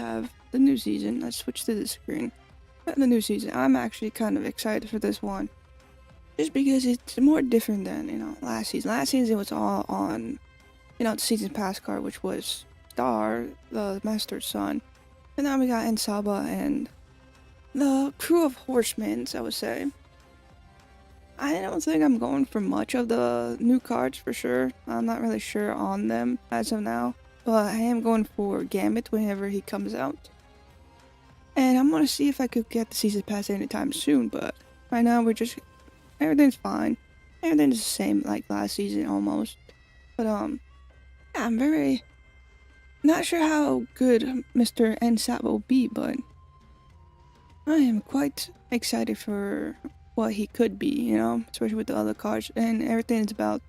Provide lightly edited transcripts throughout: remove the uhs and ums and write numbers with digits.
have the new season. Let's switch to the screen. The new season. I'm actually kind of excited for this one. Just because it's more different than, last season. Last season it was all on, the season pass card, which was Star, the Master's son. And now we got Ensaba and the crew of horsemen, I would say. I don't think I'm going for much of the new cards for sure. I'm not really sure on them as of now. But I am going for Gambit whenever he comes out. And I'm gonna see if I could get the season pass anytime soon, but right now everything's fine. Everything's the same like last season almost. But yeah, I'm very not sure how good Mr. NSAT will be, but I am quite excited for what he could be, especially with the other cards. And everything is about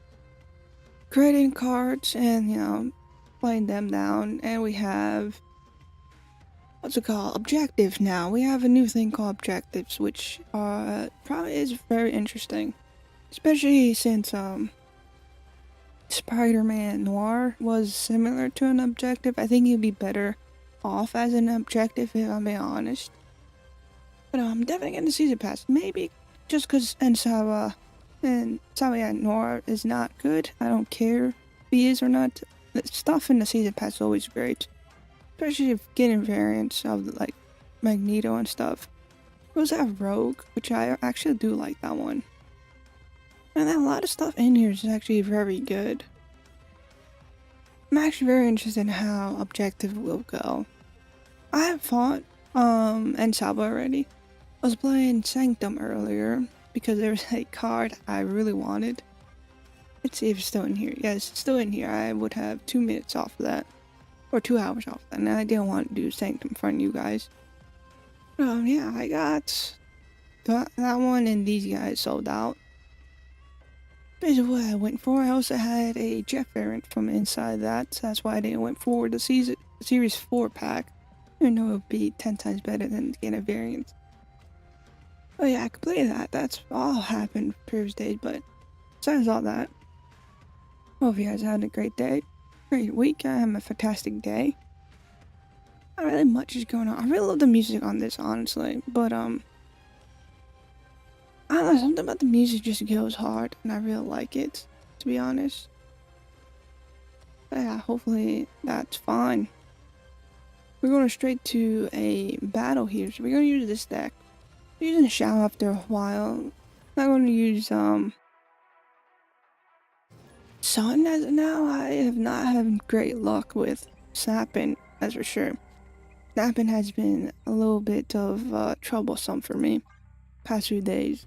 creating cards and, playing them down. And we have, what's it called? Objectives now. We have a new thing called objectives, which probably is very interesting. Especially since, Spider-Man Noir was similar to an objective. I think he'd be better off as an objective, if I'm being honest. But I'm definitely getting the season pass. Maybe just because Ensaba and Noir is not good. I don't care if he is or not. The stuff in the season pass is always great. Especially if getting variants of like Magneto and stuff. We also have Rogue, which I actually do like that one. And a lot of stuff in here is actually very good. I'm actually very interested in how objective will go. I have fought Ensaba already. I was playing Sanctum earlier because there was a card I really wanted. Let's see if it's still in here. Yes, it's still in here. I would have 2 minutes off of that. Or 2 hours off of that. And I didn't want to do Sanctum in front of you guys. Yeah, I got that one and these guys sold out. Basically what I went for. I also had a Jeff variant from inside that, so that's why I didn't went for the Series 4 pack. I know it would be 10 times better than getting a variant. Oh yeah, I completed that. That's all happened previous days, but besides all that, hope you guys had a great day, great week. I had a fantastic day. Not really much is going on. I really love the music on this, honestly, but I don't know, something about the music just goes hard, and I really like it, to be honest. But yeah, hopefully that's fine. We're going straight to a battle here, so we're going to use this deck. We're using Shao after a while. Not going to use, Sun as of now. I have not had great luck with Snapping, that's for sure. Snapping has been a little bit of troublesome for me past few days.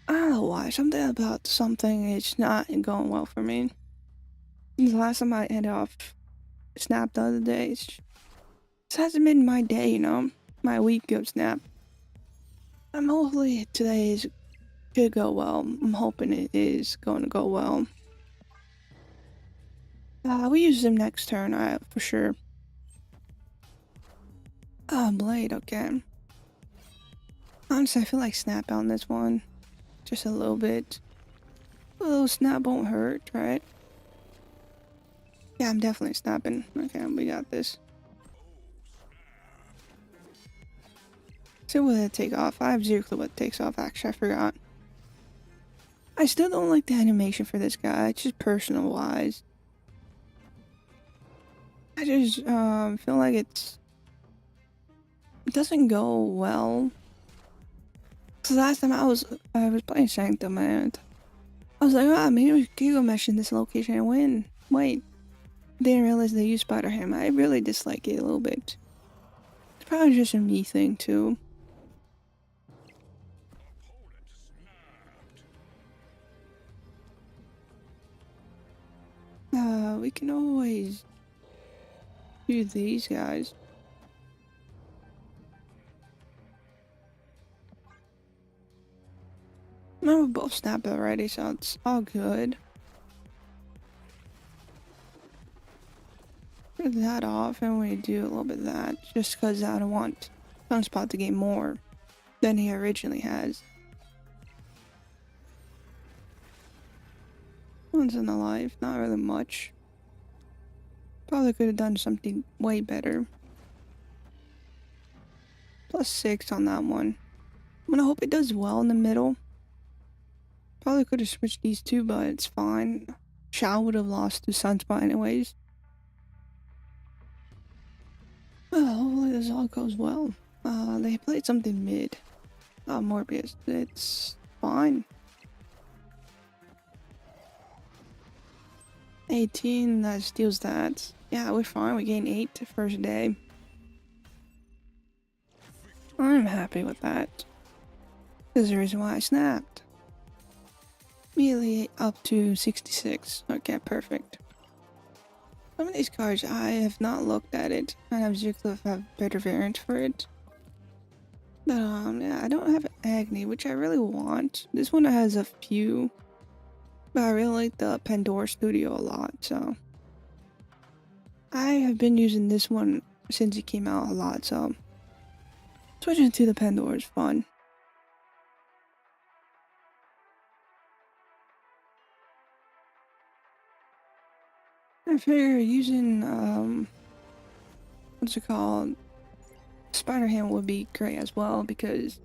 I don't know why. Something about something is not going well for me. The last time I ended off Snap the other day, this hasn't been my day, my week of Snap. Hopefully today could go well. I'm hoping it is going to go well. We use him next turn, for sure. Blade, okay. Honestly, I feel like Snap on this one. Just a little bit. A little snap won't hurt, right? Yeah, I'm definitely snapping. Okay, we got this. So what did it take off? I have zero clue what it takes off, actually, I forgot. I still don't like the animation for this guy, it's just personal wise. I just feel like it doesn't go well. Cause last time I was playing Sanctum and I was like, maybe we could go mesh in this location and win. Wait. Didn't realize they used Spider Ham. I really dislike it a little bit. It's probably just a me thing too. We can always do these guys. No, we both snapped already, so it's all good. Put that off, and we do a little bit of that, just because I don't want Sunspot to gain more than he originally has. Once in a life, not really much. Probably could have done something way better. +6 on that one. I'm gonna hope it does well in the middle. Probably could have switched these two, but it's fine. Shao would have lost to Sunspot anyways. Well, hopefully this all goes well. They played something mid. Morbius. It's fine. 18, that steals that. Yeah, we're fine. We gain 8 the first day. I'm happy with that. There's the reason why I snapped. Immediately up to 66. Okay, perfect. Some of these cards, I have not looked at it. I have Zigglif have better variants for it. But, yeah, I don't have Agni, which I really want. This one has a few. But I really like the Pandora Studio a lot, so. I have been using this one since it came out a lot, so. Switching to the Pandora is fun. I figure using, what's it called? Spider Hand would be great as well because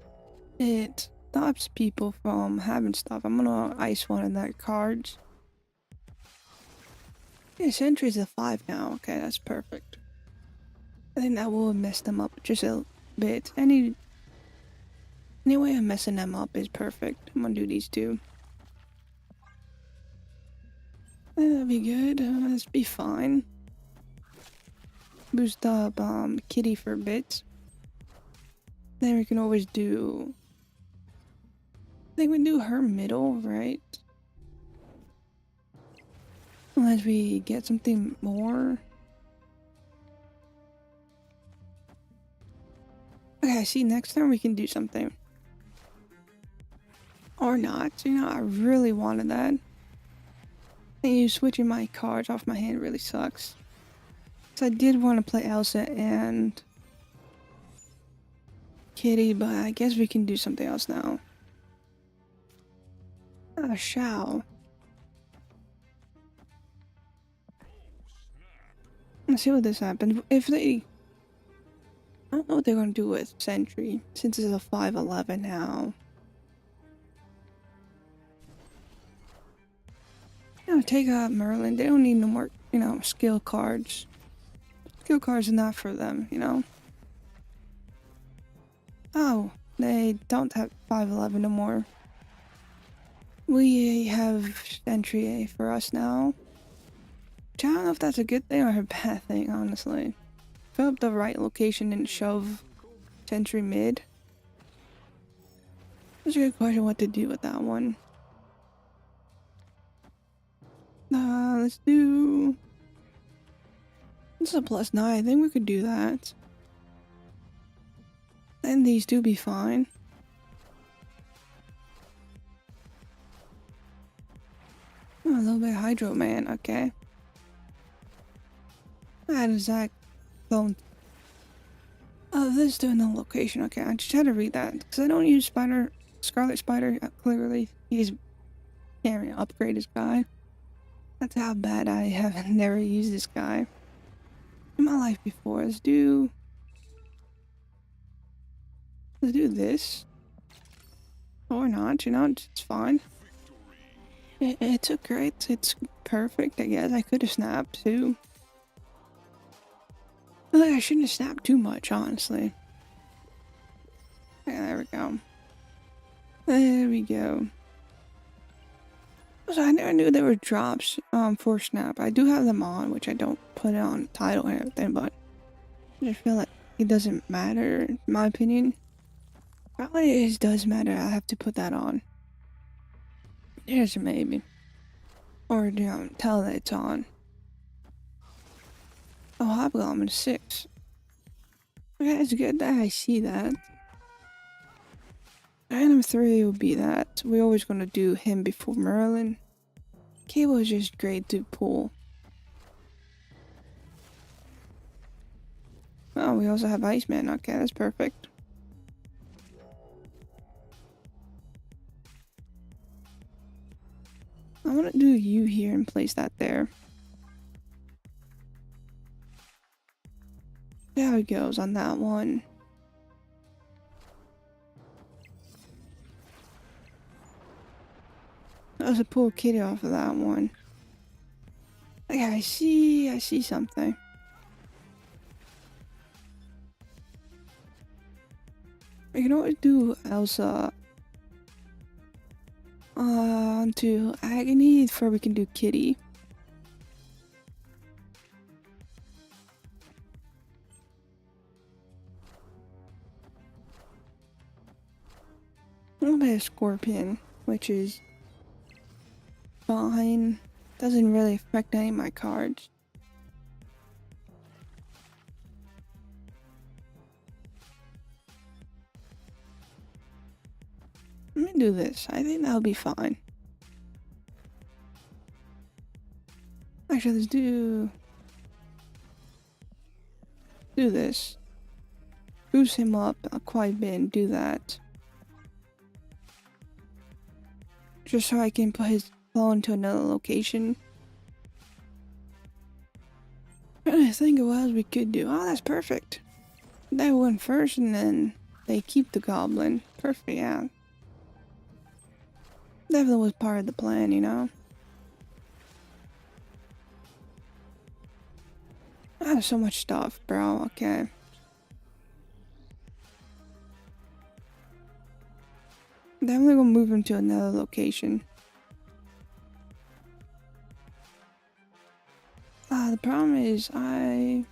it stops people from having stuff. I'm gonna ice one of their cards. Yeah, Sentry's a 5 now. Okay, that's perfect. I think that will mess them up just a bit. Any way of messing them up is perfect. I'm gonna do these two. That'll be good. Let's be fine. Boost up Kitty for a bit. Then we can always do. I think we do her middle, right? Unless we get something more. Okay, see, next time we can do something. Or not. You know, I really wanted that. And you switching my cards off my hand really sucks. So I did want to play Elsa and Kitty, but I guess we can do something else now. Shao. Let's see what this happens. If they... I don't know what they're going to do with Sentry, since it's a 5/11 now. You know, take out Merlin. They don't need no more, you know, skill cards. Skill cards are not for them, you know? Oh, they don't have 5/11 no more. We have Sentry for us now. Which I don't know if that's a good thing or a bad thing, honestly. Fill up the right location and shove Sentry mid. That's a good question what to do with that one. Let's do... This is a +9. I think we could do that. And these two be fine. Oh, a little bit of Hydro Man, okay. That is that clone. Oh, this is doing the location, okay. I just had to read that. Because I don't use Scarlet Spider, clearly. He's can't really upgrade his guy. That's how bad I have never used this guy in my life before. Let's do this. Or not, you know, it's fine. It's a great, it's perfect, I guess. I could have snapped too. I feel like I shouldn't have snapped too much, honestly. Yeah, there we go. There we go. So I never knew there were drops for snap. I do have them on, which I don't put on title and everything, but I just feel like it doesn't matter, in my opinion. Probably it does matter. I have to put that on. There's a maybe. Or tell that it's on. Oh, Hobgoblin 6. Okay, it's good that I see that. Random 3 would be that. We're always going to do him before Merlin. Cable is just great to pull. Oh, we also have Iceman. Okay, that's perfect. I'm going to do you here and place that there. See how it goes on that one. That was a poor kitty off of that one. Okay, I see something. We can always do Elsa to Agony before we can do Kitty. I'll play a Scorpion, which is fine. Doesn't really affect any of my cards. Let me do this. I think that'll be fine. Actually, let's do this. Boost him up quite a bit and do that. Just so I can put his ball into another location. I think of what else we could do. Oh, that's perfect. They went first and then they keep the goblin. Perfect, yeah. Definitely was part of the plan, you know? I have so much stuff, bro. Okay. Definitely gonna move him to another location. The problem is I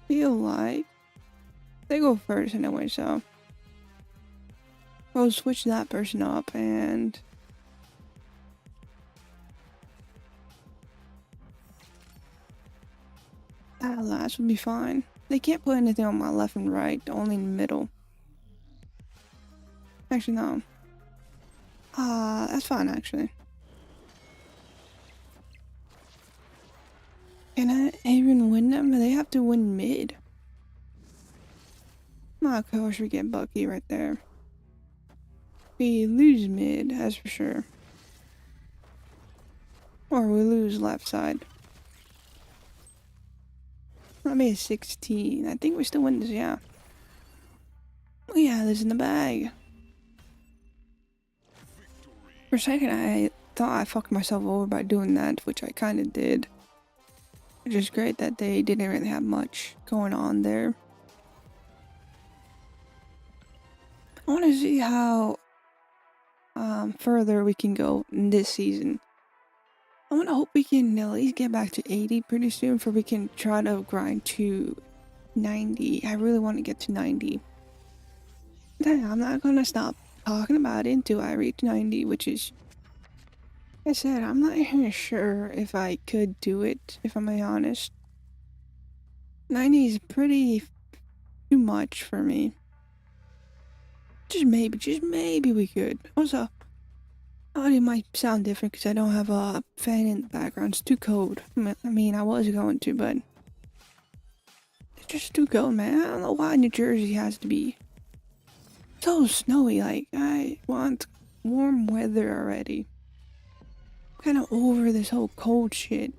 feel like they go first anyway, so we'll switch that person up and that last will be fine. They can't put anything on my left and right, only in the middle. Actually, no. That's fine, actually. Can I even win them? They have to win mid. Of course we get Bucky right there. We lose mid, that's for sure. Or we lose left side. That made 16. I think we still win this, yeah. We have this in the bag. For a second, I thought I fucked myself over by doing that, which I kind of did. Which is great that they didn't really have much going on there. I want to see how further we can go in this season. I want to hope we can at least get back to 80 pretty soon, for we can try to grind to 90. I really want to get to 90. I'm not gonna stop talking about it until I reach 90, which is, like I said, I'm not even sure if I could do it, if I'm being honest. 90 is pretty too much for me. Just maybe we could. Also, audio might sound different because I don't have a fan in the background. It's too cold. I mean, I was going to, but it's just too cold, man. I don't know why New Jersey has to be so snowy. Like, I want warm weather already. I'm kind of over this whole cold shit.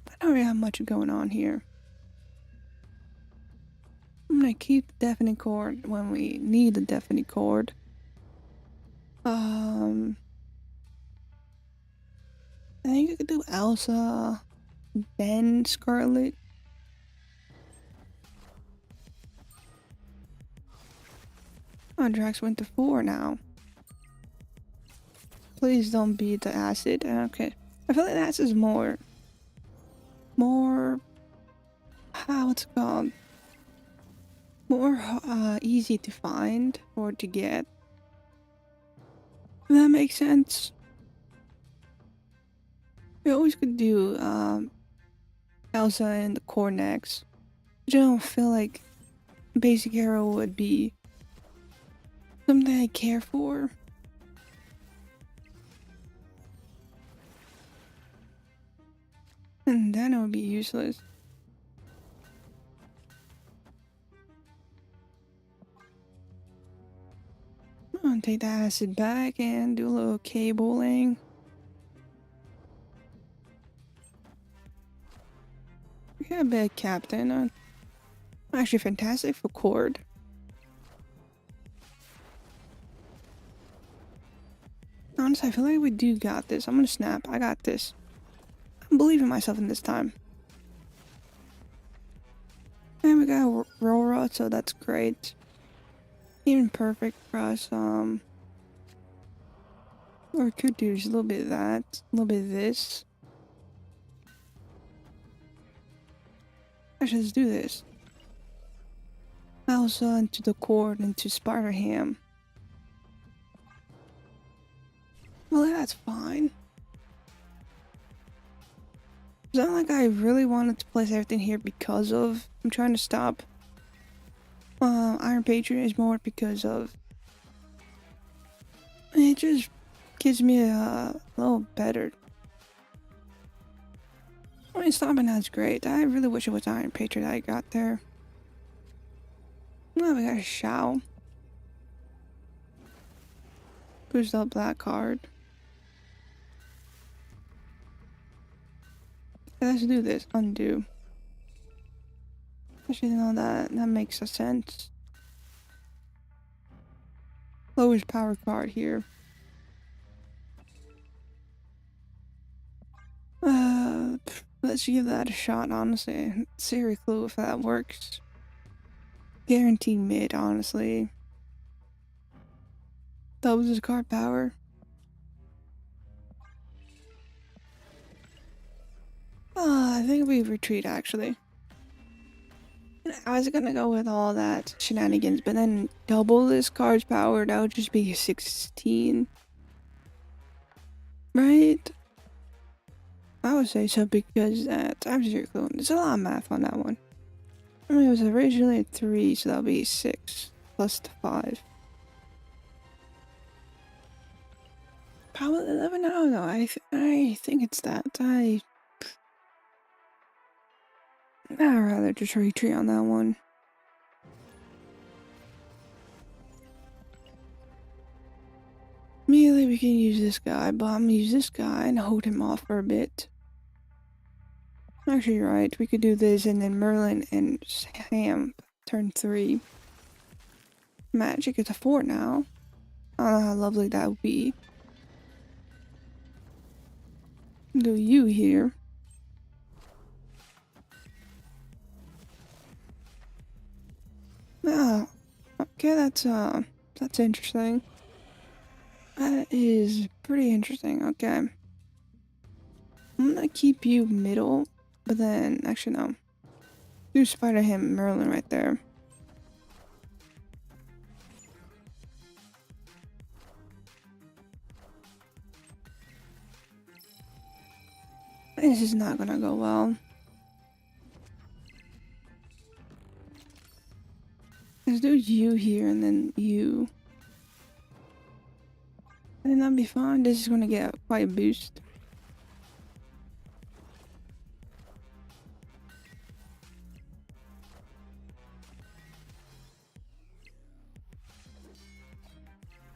I don't really have much going on here. I'm gonna keep the deafening chord when we need the deafening chord. I think I could do Elsa, Ben, Scarlet. Oh, Drax went to 4 now. Please don't beat the acid. Okay. I feel like the acid is more, what's it called? More easy to find or to get. If that makes sense. We always could do Elsa and the core next. I don't feel like basic hero would be something I care for. And then it would be useless. I'm gonna take the acid back and do a little cabling. We got a bad captain. Actually fantastic for cord. Honestly, I feel like we do got this. I'm gonna snap. I got this. I'm believing myself in this time. And we got a roll rod, so that's great. Even perfect for us. What we could do is a little bit of that, a little bit of this. Actually, let's do this. Mouse into the cord into Spider Ham. Well, that's fine. It's not like I really wanted to place everything here because of. I'm trying to stop Iron Patriot is more because of. It just gives me a little better. I mean, stopping that's great. I really wish it was Iron Patriot I got there. Oh, we got a Shao. Boost up that card. Let's do this. Undo. Actually, no, that makes a sense. Lowest power card here. Let's give that a shot, honestly. Zero clue if that works. Guaranteed mid, honestly. Doubles his card power. I think we retreat, actually. I was gonna go with all that shenanigans, but then double this card's power, that would just be 16. Right? I would say so because that's zero clue. There's a lot of math on that one. I mean, it was originally 3, so that'll be 6 plus the 5. Probably 11. I don't know. I think it's that. I'd rather just retreat on that one. Immediately we can use this guy, but I'm gonna use this guy and hold him off for a bit. Actually, you're right. We could do this and then Merlin and Sam turn 3. Magic is a 4 now. I don't know how lovely that would be. Do you here? Oh, okay, that's interesting. That is pretty interesting. Okay, I'm gonna keep you middle, but then actually no. Do Spider Ham Merlin right there. This is not gonna go well. Let's do you here and then you. I think that'd be fine. This is gonna get quite a boost.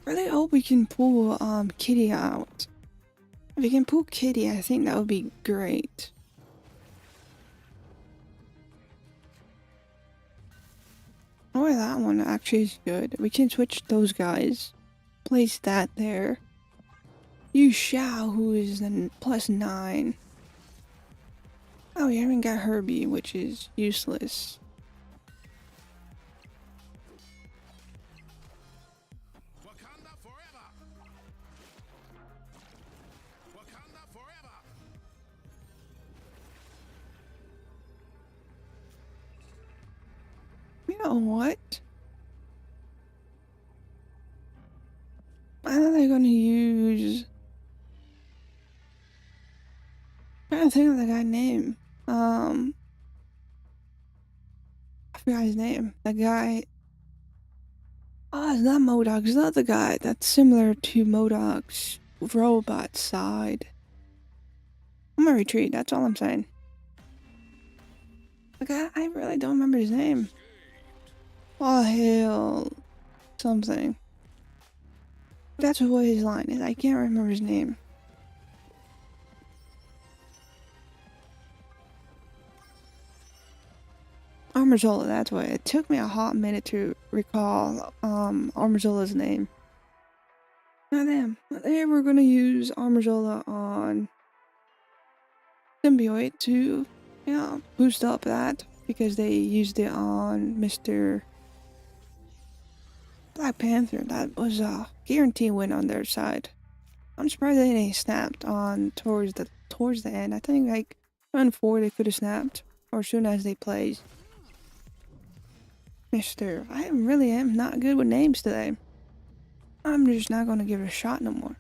Really hope we can pull Kitty out. If we can pull Kitty, I think that would be great. Oh, that one actually is good. We can switch those guys. Place that there. Use Shao, who is then +9. Oh, we haven't got Herbie, which is useless. Wakanda forever. Wakanda forever. You know what? I thought they're gonna use. I'm trying to think of the guy's name. I forgot his name. The guy. Oh, it's not MODOK. It's not the guy that's similar to MODOK's robot side. I'm gonna retreat. That's all I'm saying. The guy, I really don't remember his name. Oh, hell. Something. That's what his line is. I can't remember his name. Armazola, that's what. It took me a hot minute to recall Armazola's name. Now then, there we're gonna use Armazola on Symbiote to, boost up that because they used it on Mr. Black Panther. That was a guarantee win on their side. I'm surprised they didn't snapped on towards the end. I think like round 4 they could have snapped, or soon as they played. Mr. I really am not good with names today. I'm just not gonna give it a shot no more.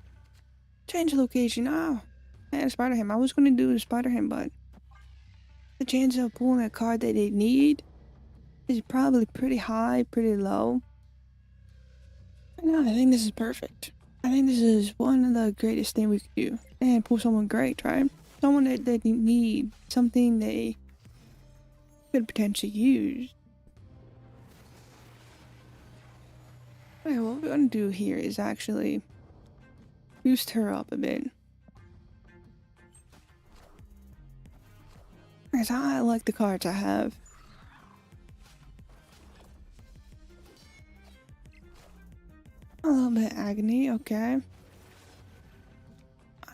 Change location. Oh, man, Spider-Ham. I was gonna do Spider-Ham, but the chance of pulling a card that they need is probably pretty high, pretty low. No, I think this is perfect. I think this is one of the greatest things we could do. And pull someone great, right? Someone that they need, something they could potentially use. Okay, what we're gonna do here is actually boost her up a bit. Because I like the cards I have. A little bit agony, okay.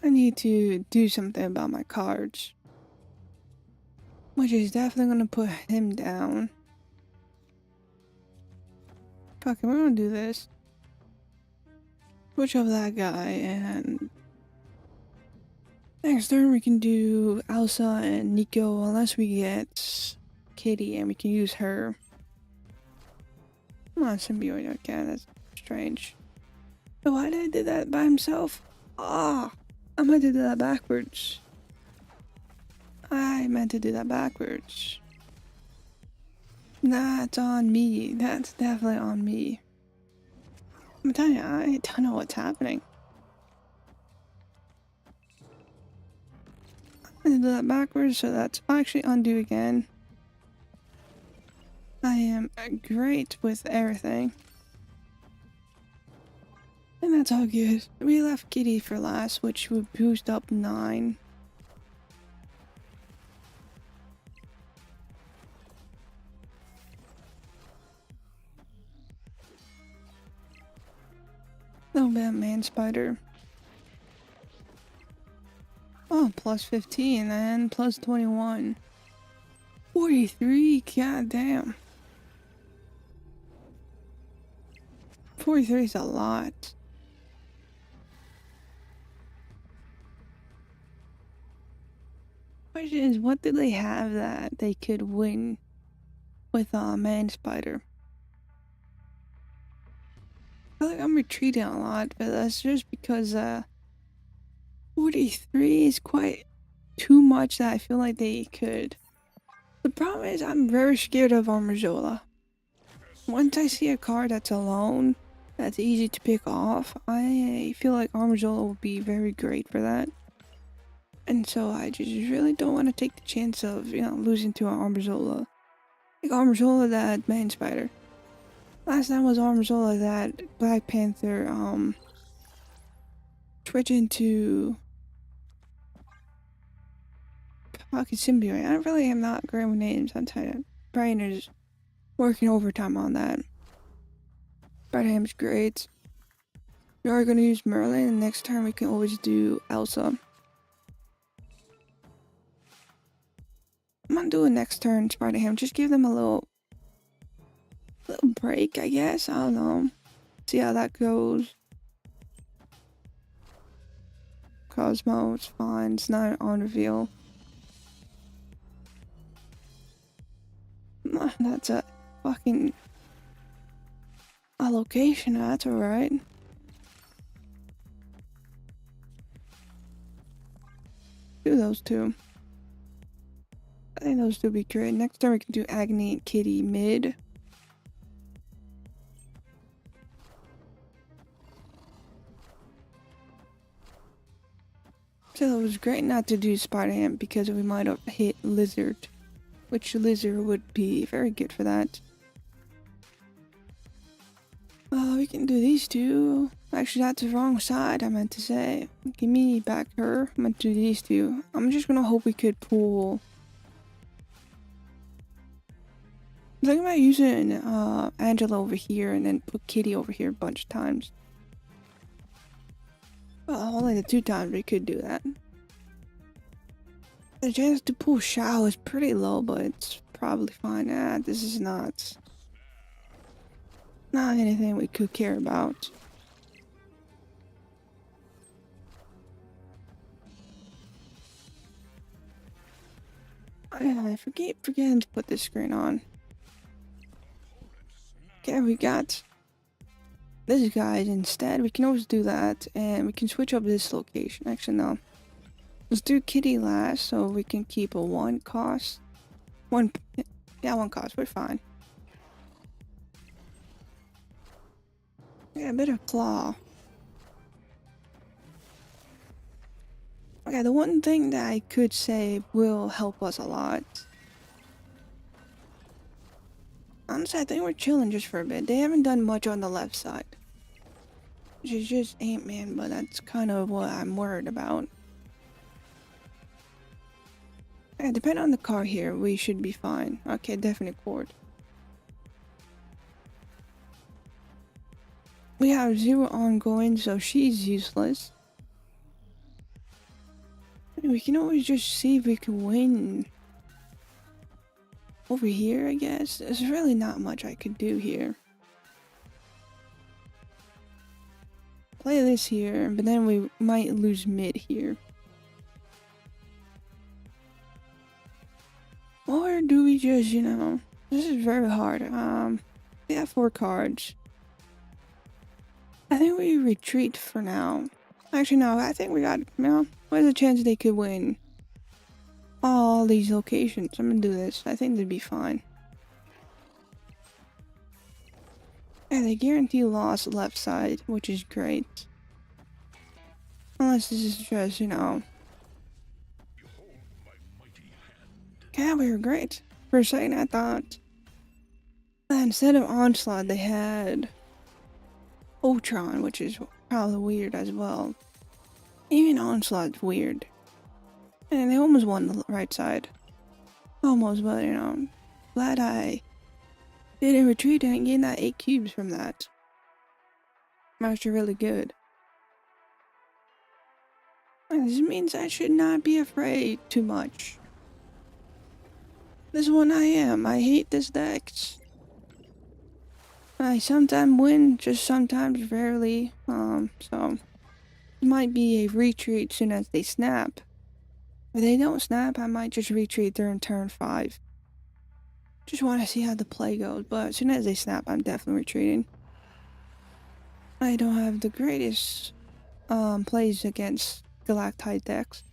I need to do something about my cards. Which is definitely gonna put him down. Fuck it, we're gonna do this. Switch over that guy, and next turn we can do Elsa and Nico, unless we get Kitty and we can use her. Come on, Symbiote, okay, that's strange. But why did I do that by himself? Ah, I meant to do that backwards. I meant to do that backwards. That's on me. That's definitely on me. I'm telling you, I don't know what's happening. I did that backwards, so that's actually undo again. I am great with everything. And that's all good. We left Kitty for last, which would boost up 9. Little bit Man Spider. Oh, plus 15 and plus 21. 43, god damn. 43 is a lot. Question is, what do they have that they could win with Man Spider? I feel like I'm retreating a lot, but that's just because 43 is quite too much that I feel like they could. The problem is I'm very scared of Armazola. Once I see a card that's alone, that's easy to pick off, I feel like Armazola will be very great for that. And so I just really don't want to take the chance of, losing to an Armazola. Like Armazola that Man Spider. Last time was Armazola that Black Panther, switch into fucking Symbiote. I really am not great with names, I'm telling you. Brian is working overtime on that. Spider-Ham's great. We are gonna use Merlin, and next time we can always do Elsa. I'm gonna do it next turn, Spider-Ham. Just give them a little break, I guess. I don't know. See how that goes. Cosmo, it's fine. It's not on reveal. That's a fucking allocation. That's alright. Do those two. I think those two would be great. Next time we can do Agony and Kitty mid. So it was great not to do Spider-Ham because we might have hit Lizard, which Lizard would be very good for that. We can do these two. Actually, that's the wrong side I meant to say. Give me back her. I meant to do these two. I'm just gonna hope we could pull. I'm thinking about using Angela over here and then put Kitty over here a bunch of times. only the 2 times we could do that. The chance to pull Shao is pretty low, but it's probably fine. This is not anything we could care about. I forgetting to put this screen on. Okay, we got this guy instead. We can always do that, and we can switch up this location. Actually, no. Let's do Kitty last, so we can keep a 1 cost. 1 cost. We're fine. Yeah, a bit of Claw. Okay, the one thing that I could say will help us a lot. Honestly, I think we're chilling just for a bit. They haven't done much on the left side. Which is just Ant-Man, but that's kind of what I'm worried about. Yeah, depending on the car here, we should be fine. Okay, definite cord. We have 0 ongoing, so she's useless. We can always just see if we can win over here, I guess. There's really not much I could do here. Play this here, but then we might lose mid here. Or do we just, this is very hard. We have 4 cards. I think we retreat for now. Actually, no, I think we got, there's a chance they could win all these locations. I'm gonna do this. I think they'd be fine. Yeah, they guarantee loss left side, which is great. Unless this is just, Yeah, we were great. For a second, I thought that instead of Onslaught, they had Ultron, which is probably weird as well. Even Onslaught's weird. And they almost won the right side. Almost, but glad I didn't retreat and gain that 8 cubes from that. I'm actually really good. And this means I should not be afraid too much. This one I am. I hate this deck. I sometimes win, just sometimes rarely. So it might be a retreat soon as they snap. If they don't snap, I might just retreat during turn 5. Just want to see how the play goes, but as soon as they snap, I'm definitely retreating. I don't have the greatest plays against Galactite decks.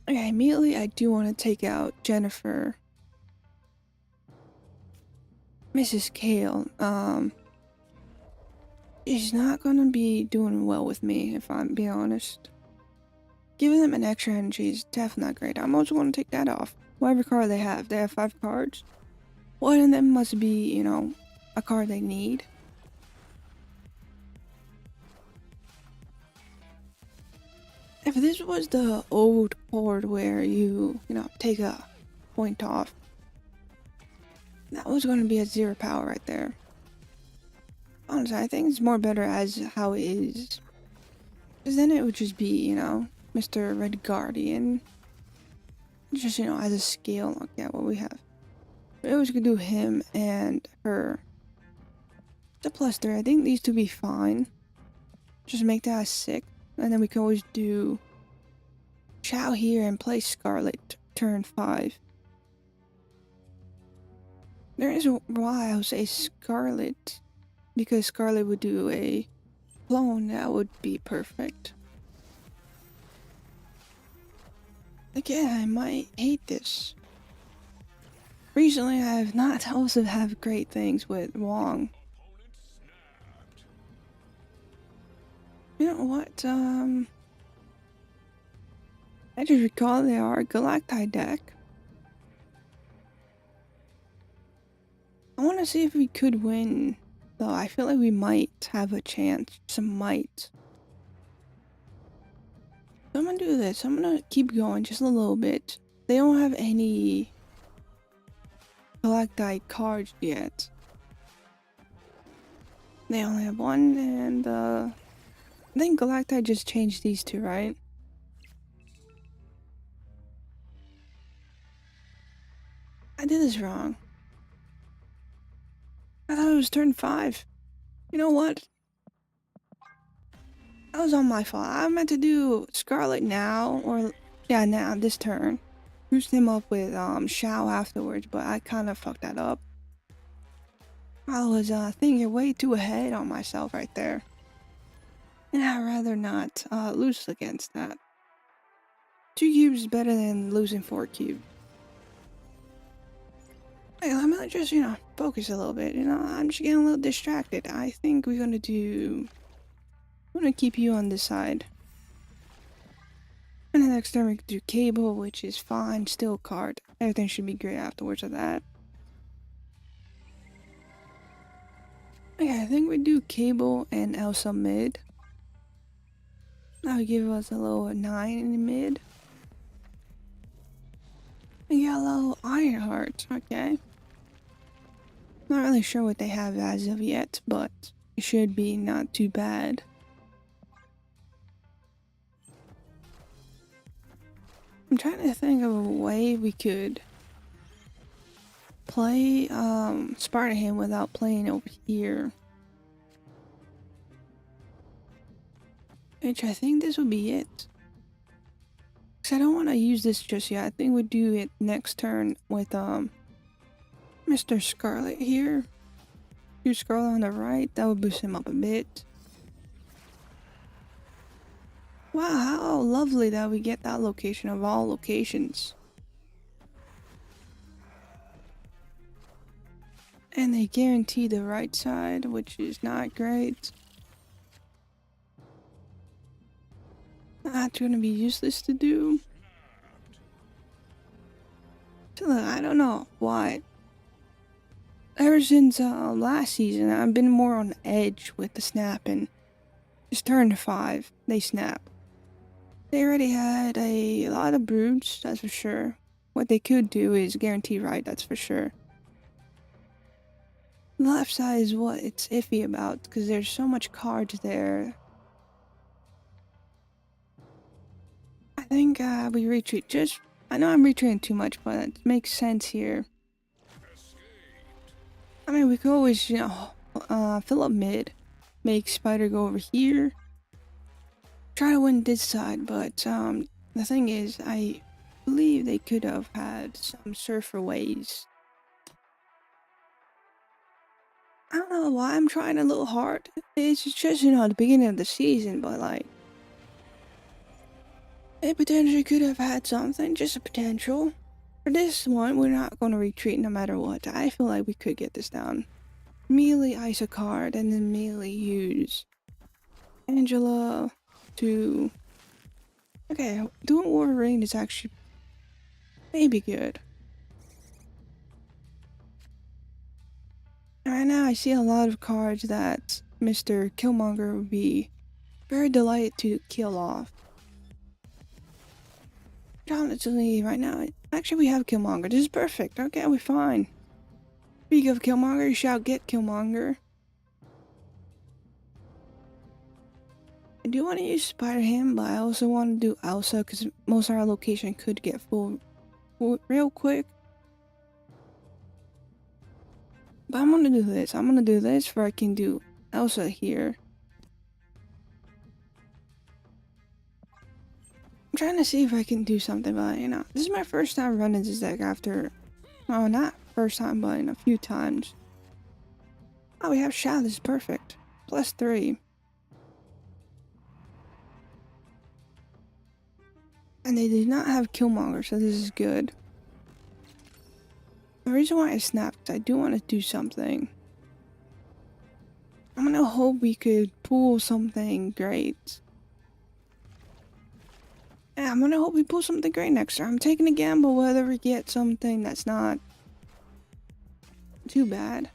Okay, immediately I do want to take out Jennifer. Mrs. Kale, she's not gonna be doing well with me, if I'm being honest. Giving them an extra energy is definitely not great. I'm also gonna take that off. Whatever card they have 5 cards. One of them must be, a card they need. If this was the old board where you take a point off, that was going to be a 0 power right there. Honestly, I think it's more better as how it is. Because then it would just be, Mr. Red Guardian. Just, as a scale, look at what we have. We always could do him and her. It's a +3. I think these two be fine. Just make that a 6. And then we can always do Shao here and play Scarlet turn 5. There is why I would say Scarlet, because Scarlet would do a clone that would be perfect. Again, I might hate this. Recently, I have not also have great things with Wong. You know what, I just recall they are a Galactite deck. I want to see if we could win, though. I feel like we might have a chance. Some might. So I'm gonna do this. I'm gonna keep going just a little bit. They don't have any Galactite cards yet. They only have one, and I think Galactite just changed these two, right? I did this wrong. I thought it was turn 5. You know what? That was on my fault. I meant to do Scarlet now, or yeah, now this turn. Boost him up with Shao afterwards, but I kind of fucked that up. I was thinking way too ahead on myself right there. And I'd rather not lose against that. 2 cubes is better than losing 4 cubes. Hey, let me just, focus a little bit. I'm just getting a little distracted. I think we're gonna do... I'm gonna keep you on this side. And the next turn we can do Cable, which is fine. Still card. Everything should be great afterwards of that. Okay, I think we do Cable and Elsa mid. That would give us a little 9 in the mid. We got a little Ironheart, okay. Not really sure what they have as of yet, but it should be not too bad. I'm trying to think of a way we could play Spartan without playing over here. Which I think this would be it. Cause I don't want to use this just yet. I think we'll do it next turn with Mr. Scarlet here. Do Scarlet on the right. That would boost him up a bit. Wow, how lovely that we get that location of all locations. And they guarantee the right side, which is not great. That's gonna be useless to do. So look, I don't know why. Ever since last season, I've been more on edge with the snapping. Just turn to 5, they snap. They already had a lot of broods, that's for sure. What they could do is guarantee right, that's for sure. The left side is what it's iffy about, because there's so much cards there. I think we retreat just... I know I'm retreating too much, but it makes sense here. I mean, we could always, fill up mid. Make Spider go over here. Try to win this side, but the thing is, I believe they could have had some surfer ways. I don't know why I'm trying a little hard. It's just, the beginning of the season, but like... It potentially could have had something, just a potential. For this one, we're not going to retreat no matter what. I feel like we could get this down. Immediately ice a card, and then immediately use Angela to... Okay, doing Wolverine is actually maybe good. Right now, I see a lot of cards that Mr. Killmonger would be very delighted to kill off. Honestly, right now, actually we have Killmonger. This is perfect. Okay, we're fine. Speak of Killmonger, you shall get Killmonger. I do want to use Spider-Ham, but I also want to do Elsa because most of our location could get full real quick. But I'm gonna do this. I'm gonna do this where I can do Elsa here. I'm trying to see if I can do something, but this is my first time running this deck after... Oh, not first time, but a few times. Oh, we have Shao. This is perfect. +3. And they did not have Killmonger, so this is good. The reason why I snapped is I do want to do something. I'm gonna hope we could pull something great. Yeah, I'm gonna hope we pull something great next time. I'm taking a gamble whether we get something that's not too bad.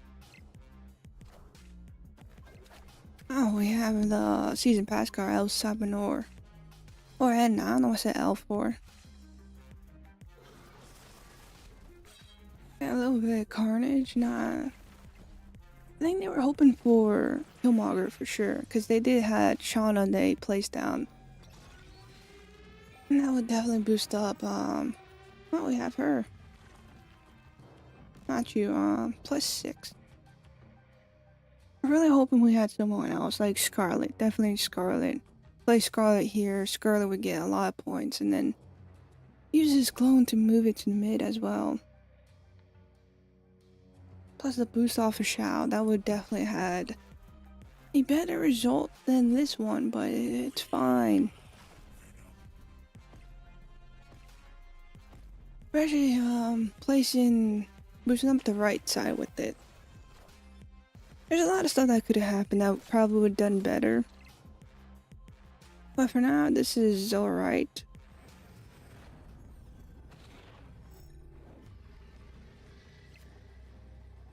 Oh, we have the season pass card, El Sabinor. Or Edna, I don't know what I said L for. Yeah, with Carnage, nah. I think they were hoping for Killmonger for sure, because they did had Shauna they placed down. And that would definitely boost up, well, we have her. Not you, +6. I'm really hoping we had someone else, like Scarlet, definitely Scarlet. Play Scarlet here, Scarlet would get a lot of points, and then use his clone to move it to the mid as well. Plus the boost off of Shao, that would definitely had a better result than this one, but it's fine. Especially boosting up the right side with it. There's a lot of stuff that could have happened that probably would have done better. But for now, this is alright.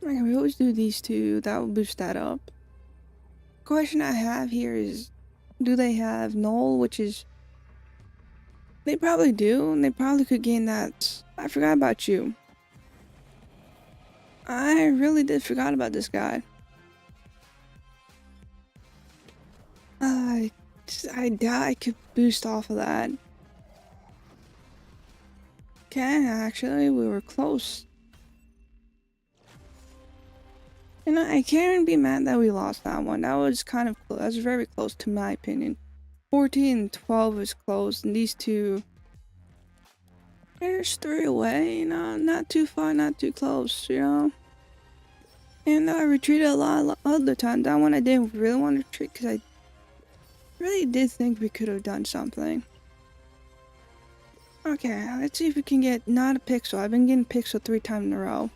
Okay, we always do these two, that will boost that up. Question I have here is, do they have Null, which is... They probably do, and they probably could gain that. I forgot about you. I really did forgot about this guy. I doubt I could boost off of that. Okay, actually, we were close. And I can't even be mad that we lost that one. That was kind of close. That was very close to my opinion. 14 and 12 was close, and these two... There's 3 away, you know, not too far, not too close, you know. And I retreated a lot other times. That one I didn't really want to retreat because I really did think we could have done something. Okay, let's see if we can get not a pixel. I've been getting pixel 3 times in a row.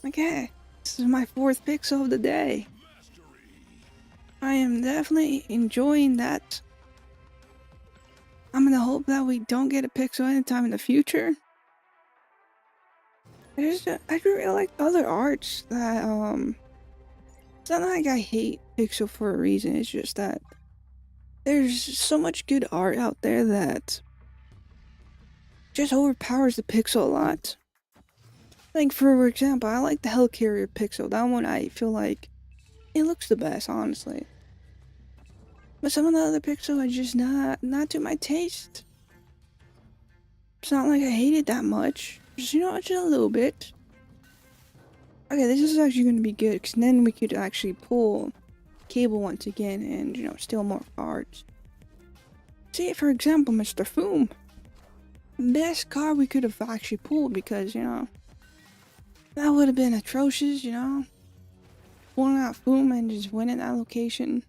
Okay, this is my 4th pixel of the day. I am definitely enjoying that. I'm gonna hope that we don't get a pixel anytime in the future. I really like other arts that, it's not like I hate pixel for a reason, it's just that there's so much good art out there that just overpowers the pixel a lot. Like, for example, I like the Helicarrier pixel. That one I feel like it looks the best, honestly. But some of the other pixels are just not to my taste. It's not like I hate it that much. Just, you know, just a little bit. Okay, this is actually going to be good, because then we could actually pull Cable once again and, you know, steal more cards. See, for example, Mr. Foom. Best card we could have actually pulled, because, you know, that would have been atrocious, you know. Pulling out Foom and just winning that location.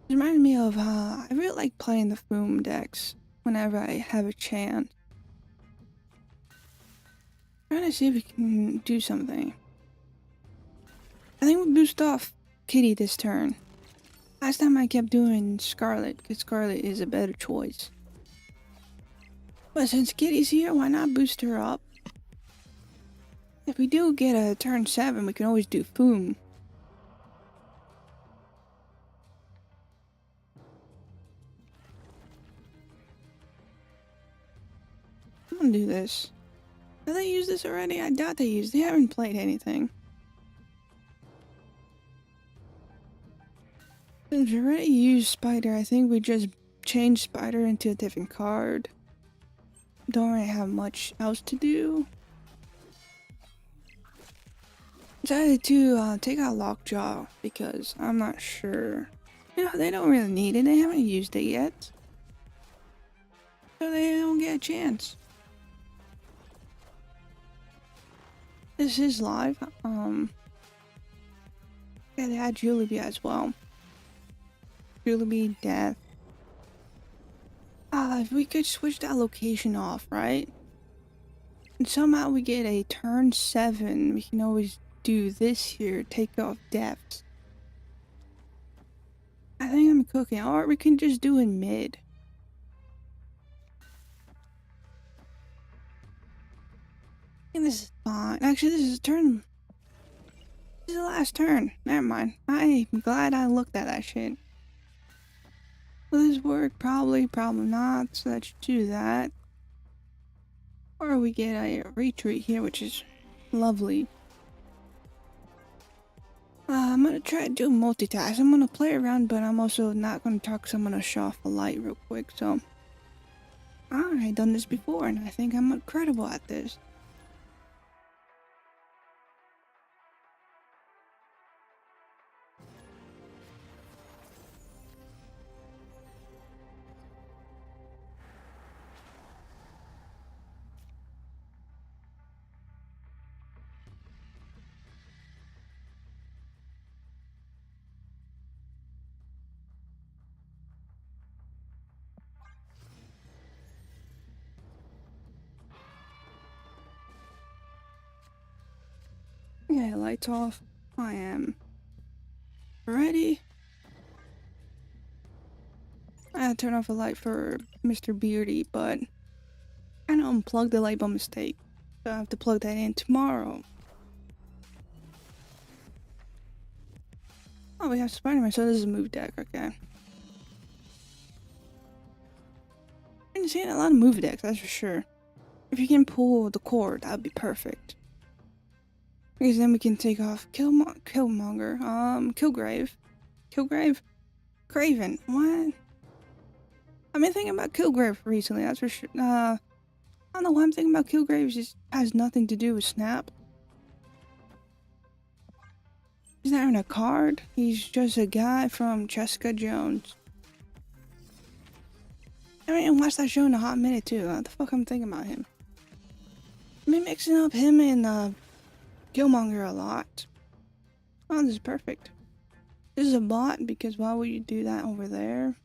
It reminds me of, I really like playing the Foom decks whenever I have a chance. Trying to see if we can do something. I think we boost off Kitty this turn. Last time I kept doing Scarlet, because Scarlet is a better choice. But since Kitty's here, why not boost her up? If we do get a turn 7, we can always do Foom. I'm gonna do this. Have they used this already? I doubt they used. They haven't played anything. Since we already used Spider, I think we just changed Spider into a different card. Don't really have much else to do. Decided to take out Lockjaw because I'm not sure. You know, they don't really need it. They haven't used it yet. So they don't get a chance. This is live. Yeah, they had Julie as well. Julie, Death. If we could switch that location off, right? And somehow we get a turn 7, we can always do this here, take off Depth. I think I'm cooking, or we can just do it mid. And this is fine. Actually, this is a turn. This is the last turn. Never mind. I'm glad I looked at that shit. Will this work? Probably, probably not. So let's do that. Or we get a retreat here, which is lovely. I'm gonna try to do multitask. I'm gonna play around, but I'm also not gonna talk, so I'm gonna shut off the light real quick. So, I've done this before, and I think I'm incredible at this. Okay, lights off. I am ready. I had to turn off a light for Mr. Beardy, but I unplugged the light by mistake. So I have to plug that in tomorrow. Oh, we have Spider-Man, so this is a move deck, okay. I've been seeing a lot of move decks, that's for sure. If you can pull the cord, that would be perfect. Because then we can take off Killmonger, Killgrave? Craven, what? I've been thinking about Killgrave recently, that's for sure. I don't know why I'm thinking about Killgrave, it just has nothing to do with Snap. He's not even a card, he's just a guy from Jessica Jones. I haven't watched that show in a hot minute too, what the fuck I'm thinking about him? I've been mixing up him and Killmonger a lot. Oh, this is perfect. This is a bot because why would you do that over there?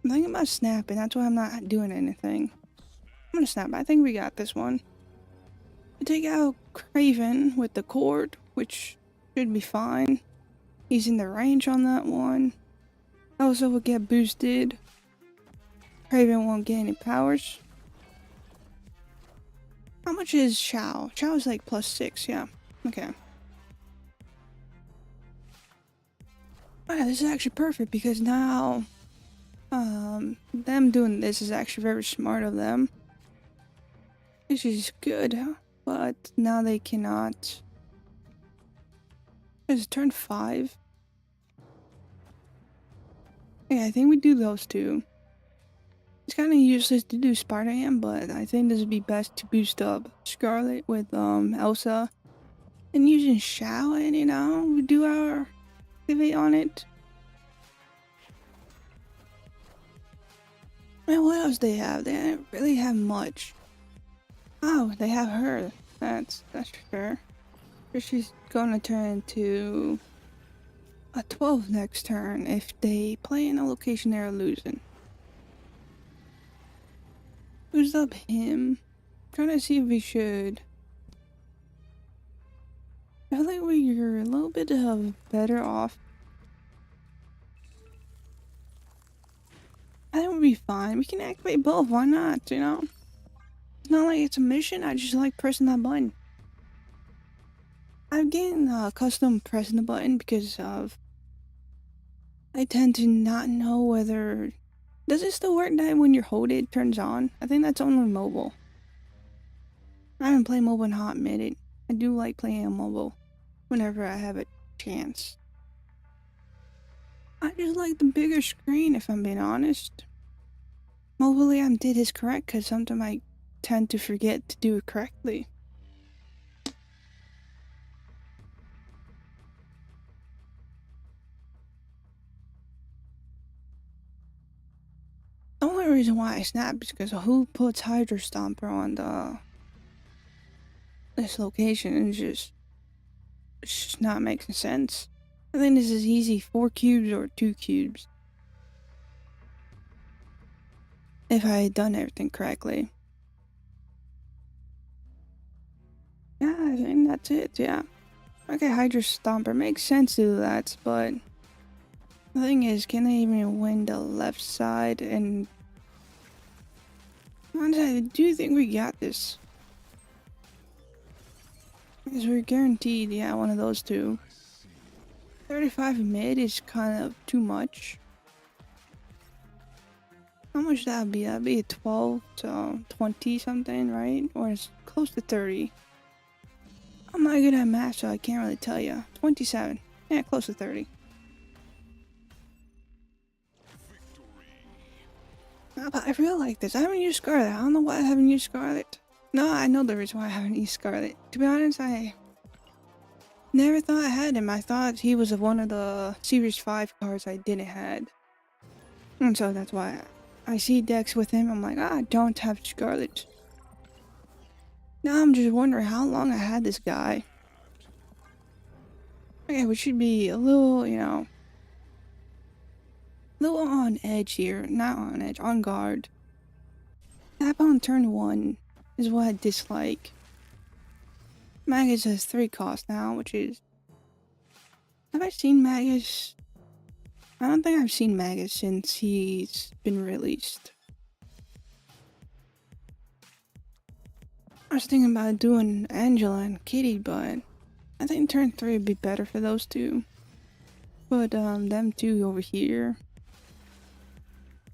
I'm thinking about snapping, that's why I'm not doing anything. I'm gonna snap, I think we got this one. We take out Craven with the cord, which should be fine. He's in the range on that one. Also will get boosted. Craven won't get any powers. How much is Shao? Shao is like +6, yeah. Okay. Oh yeah, this is actually perfect because now them doing this is actually very smart of them. Which is good, but now they cannot. It's turn 5. Yeah, I think we do those two. It's kind of useless to do Spider-Man, but I think this would be best to boost up Scarlet with Elsa. And using Shao and, you know, we do our activate on it. Man, what else they have? They don't really have much. Oh, they have her. That's sure. She's gonna turn into a 12 next turn if they play in a location they're losing. Who's up him? Trying to see if we should. I feel like we're a little bit better off. I think we'll be fine. We can activate both. Why not? You know, it's not like it's a mission. I just like pressing that button. I'm getting accustomed pressing the button because of. I tend to not know whether. Does it still work that when you hold it, it turns on? I think that's only mobile. I haven't played mobile in a hot minute. I do like playing on mobile whenever I have a chance. I just like the bigger screen, if I'm being honest. Mobilely, I did is correct because sometimes I tend to forget to do it correctly. The only reason why I snap is because who puts Hydra Stomper on this location? It's just not making sense. I think this is easy 4 cubes or 2 cubes. If I had done everything correctly. Yeah, I think that's it, yeah. Okay, Hydra Stomper makes sense to do that, but the thing is, can they even win the left side? And I do think we got this. Because we're guaranteed, yeah, one of those two. 35 mid is kind of too much. How much that'd be? That'd be 12 to 20 something, right? Or it's close to 30. I'm not good at math, so I can't really tell you. 27. Yeah, close to 30. But I really like this. I haven't used Scarlet. I don't know why I haven't used Scarlet. No, I know the reason why I haven't used Scarlet. To be honest, I never thought I had him. I thought he was one of the Series 5 cards I didn't had. And so that's why I see decks with him. I'm like, I don't have Scarlet. Now I'm just wondering how long I had this guy. Okay, we should be a little, a little on edge here. Not on edge, on guard. Tap on turn 1 is what I dislike. Magus has 3 cost now, which is... Have I seen Magus? I don't think I've seen Magus since he's been released. I was thinking about doing Angela and Kitty, but I think turn 3 would be better for those two. Put them two over here.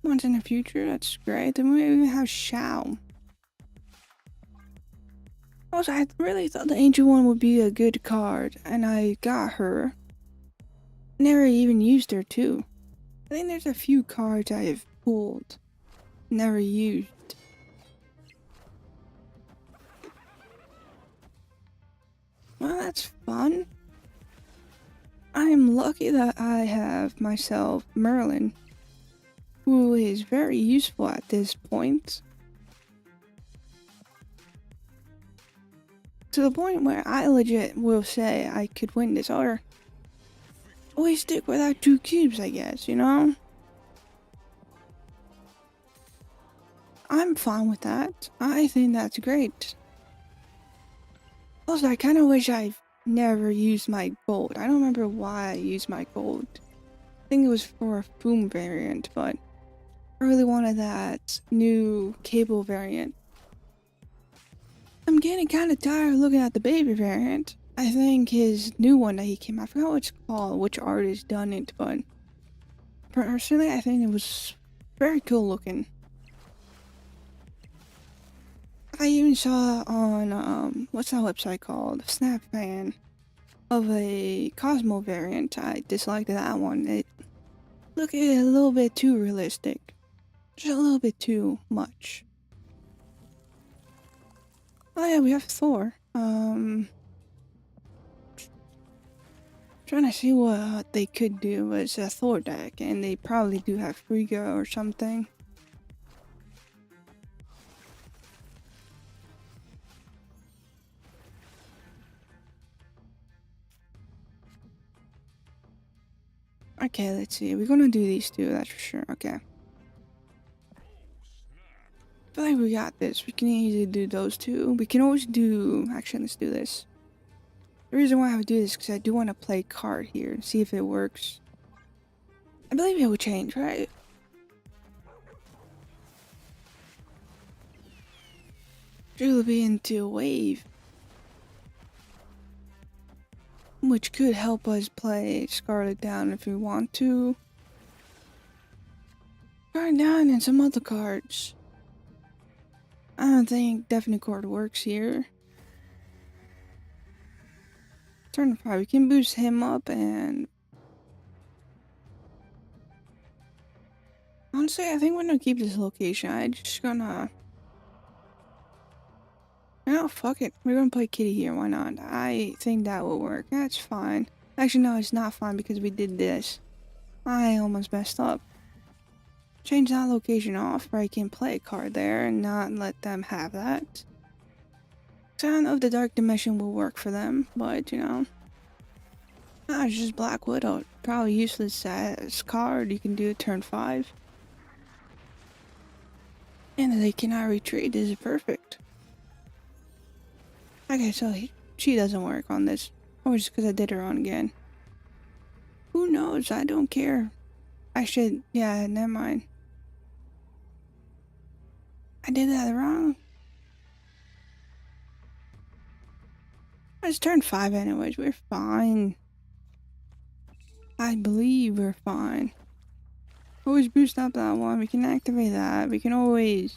Once in the future, that's great. Then we even have Shao. Also, I really thought the Angel one would be a good card, and I got her. Never even used her too. I think there's a few cards I have pulled, never used. Well, that's fun. I am lucky that I have myself Merlin, who is very useful at this point. To the point where I legit will say I could win this, or always stick without 2 cubes, I guess, you know? I'm fine with that. I think that's great. Also, I kind of wish I never used my gold. I don't remember why I used my gold. I think it was for a Boom variant, but I really wanted that new Cable variant. I'm getting kind of tired of looking at the Baby variant. I think his new one that he came out, I forgot what it's called, which artist done it, but personally, I think it was very cool looking. I even saw on, what's that website called? Snap Fan, of a Cosmo variant. I disliked that one. It looked a little bit too realistic. Just a little bit too much. Oh yeah, we have Thor. Trying to see what they could do as a Thor deck, and they probably do have Frigga or something. Okay, let's see. We're gonna do these two, that's for sure. Okay. I feel like we got this. We can easily do those two. We can always do... Actually, let's do this. The reason why I would do this is because I do want to play card here and see if it works. I believe it will change, right? It'll be into a wave, which could help us play Scarlet down if we want to. Scarlet down and some other cards. I don't think Definite Chord works here. Turn 5, we can boost him up, and honestly, I think we're gonna keep this location. I'm just gonna... No, fuck it. We're gonna play Kitty here, why not? I think that will work. That's fine. Actually, no, it's not fine because we did this. I almost messed up. Change that location off where I can play a card there and not let them have that. So I don't know if the Dark Dimension will work for them, but you know. Ah, it's just Black Widow. Probably useless as card. You can do it turn 5. And they cannot retreat. This is perfect. Okay, so she doesn't work on this. Or just because I did her on again. Who knows? I don't care. I should... Yeah, never mind. I did that wrong. It's turn 5 anyways. We're fine. I believe we're fine. always boost up that one. We can activate that. We can always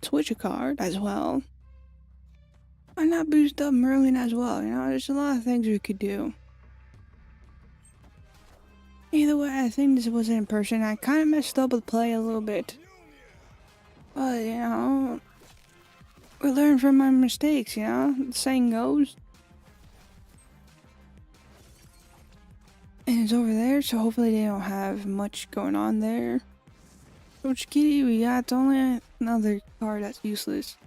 switch a card as well. Why not boost up Merlin as well? You know, there's a lot of things we could do. Either way, I think this was in person. I kind of messed up with play a little bit. But, you know, we learn from my mistakes, you know? The saying goes. And it's over there, so hopefully they don't have much going on there. Coach Kitty, we got only another card that's useless.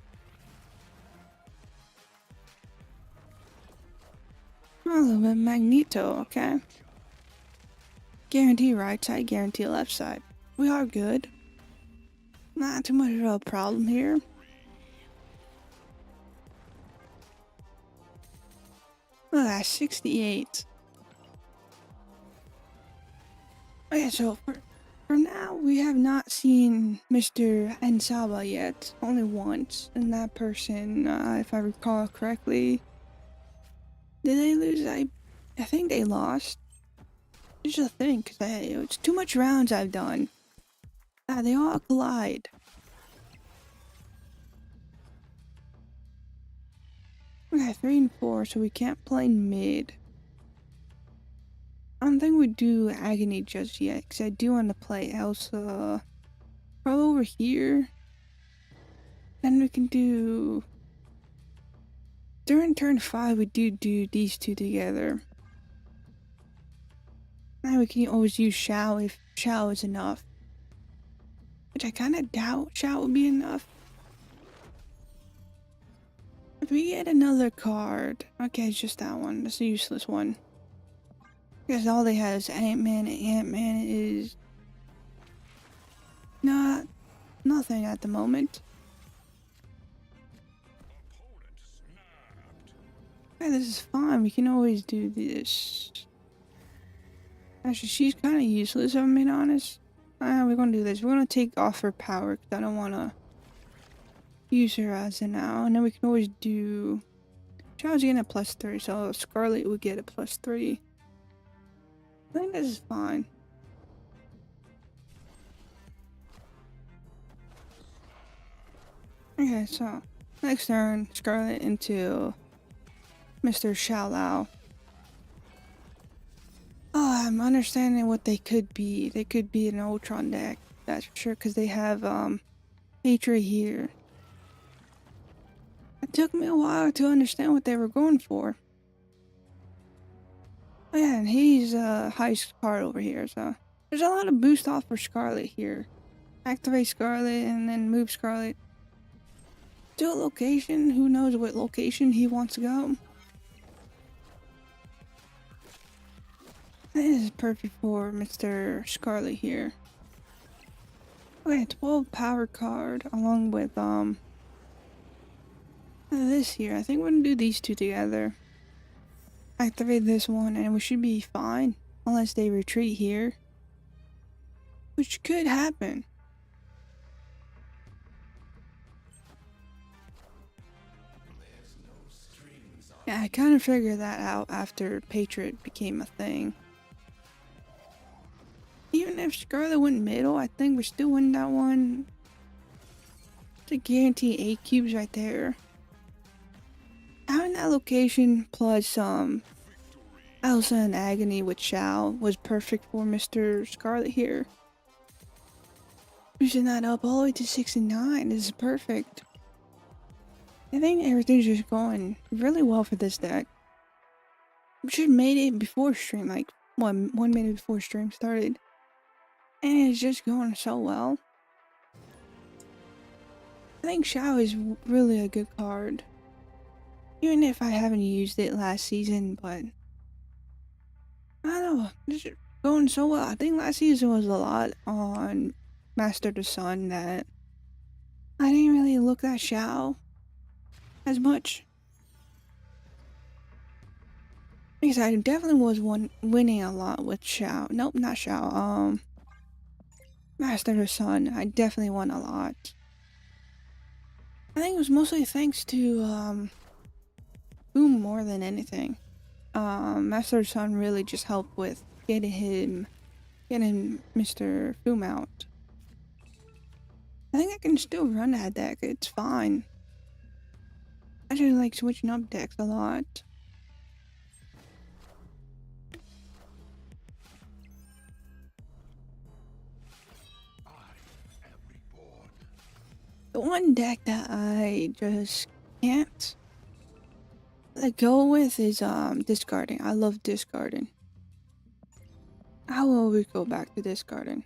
A little bit Magneto, okay. Guarantee right side, guarantee left side. We are good. Not too much of a problem here. Look at that, 68. Okay, so for now, we have not seen Mr. Ensaba yet. Only once. And that person, if I recall correctly, did they lose? I think they lost. Just a thing, because it's too much rounds I've done. They all collide. Okay, 3 and 4, so we can't play mid. I don't think we do Agony just yet, because I do want to play Elsa. Probably over here. Then we can do... During turn 5, we do these two together. Now we can always use Shao if Shao is enough. Which I kind of doubt Shao will be enough. If we get another card... Okay, it's just that one. That's a useless one. Because all they have is Ant-Man, and Ant-Man is... nothing at the moment. Okay, this is fine. We can always do this. Actually, she's kind of useless, if I'm being honest. We're gonna do this. We're gonna take off her power, because I don't want to use her as of now. And then we can always do... Shao's getting a +3, so Scarlet would get a +3. I think this is fine. Okay, so next turn, Scarlet into Mr. Xiaolao. Oh, I'm understanding what they could be. They could be an Ultron deck, that's for sure, because they have Hatred here. It took me a while to understand what they were going for. Oh yeah, and he's highest card over here, so there's a lot of boost off for Scarlet here. Activate Scarlet and then move Scarlet to a location. Who knows what location he wants to go. This is perfect for Mr. Scarlet here. Okay, 12 power card along with this here. I think we're gonna do these two together. Activate this one and we should be fine. Unless they retreat here. Which could happen. Yeah, I kind of figured that out after Patriot became a thing. Even if Scarlet went middle, I think we still win that one. It's a guarantee 8 cubes right there. Having that location plus Elsa and Agony with Shao was perfect for Mr. Scarlet here. Boosting that up all the way to 69. This is perfect. I think everything's just going really well for this deck. We should have made it before stream, like 1 minute before stream started. And it's just going so well. I think Shao is really a good card. Even if I haven't used it last season, but... I don't know, it's just going so well. I think last season was a lot on Master of the Sun that I didn't really look at Shao as much. Because I definitely was winning a lot with Shao. Nope, not Shao. Master of the Sun. I definitely won a lot. I think it was mostly thanks to Boom more than anything. Master of the Sun really just helped with getting Mr. Foom out. I think I can still run that deck. It's fine. I actually like switching up decks a lot. The one deck that I just can't let go with is discarding. I love discarding. How will we go back to discarding?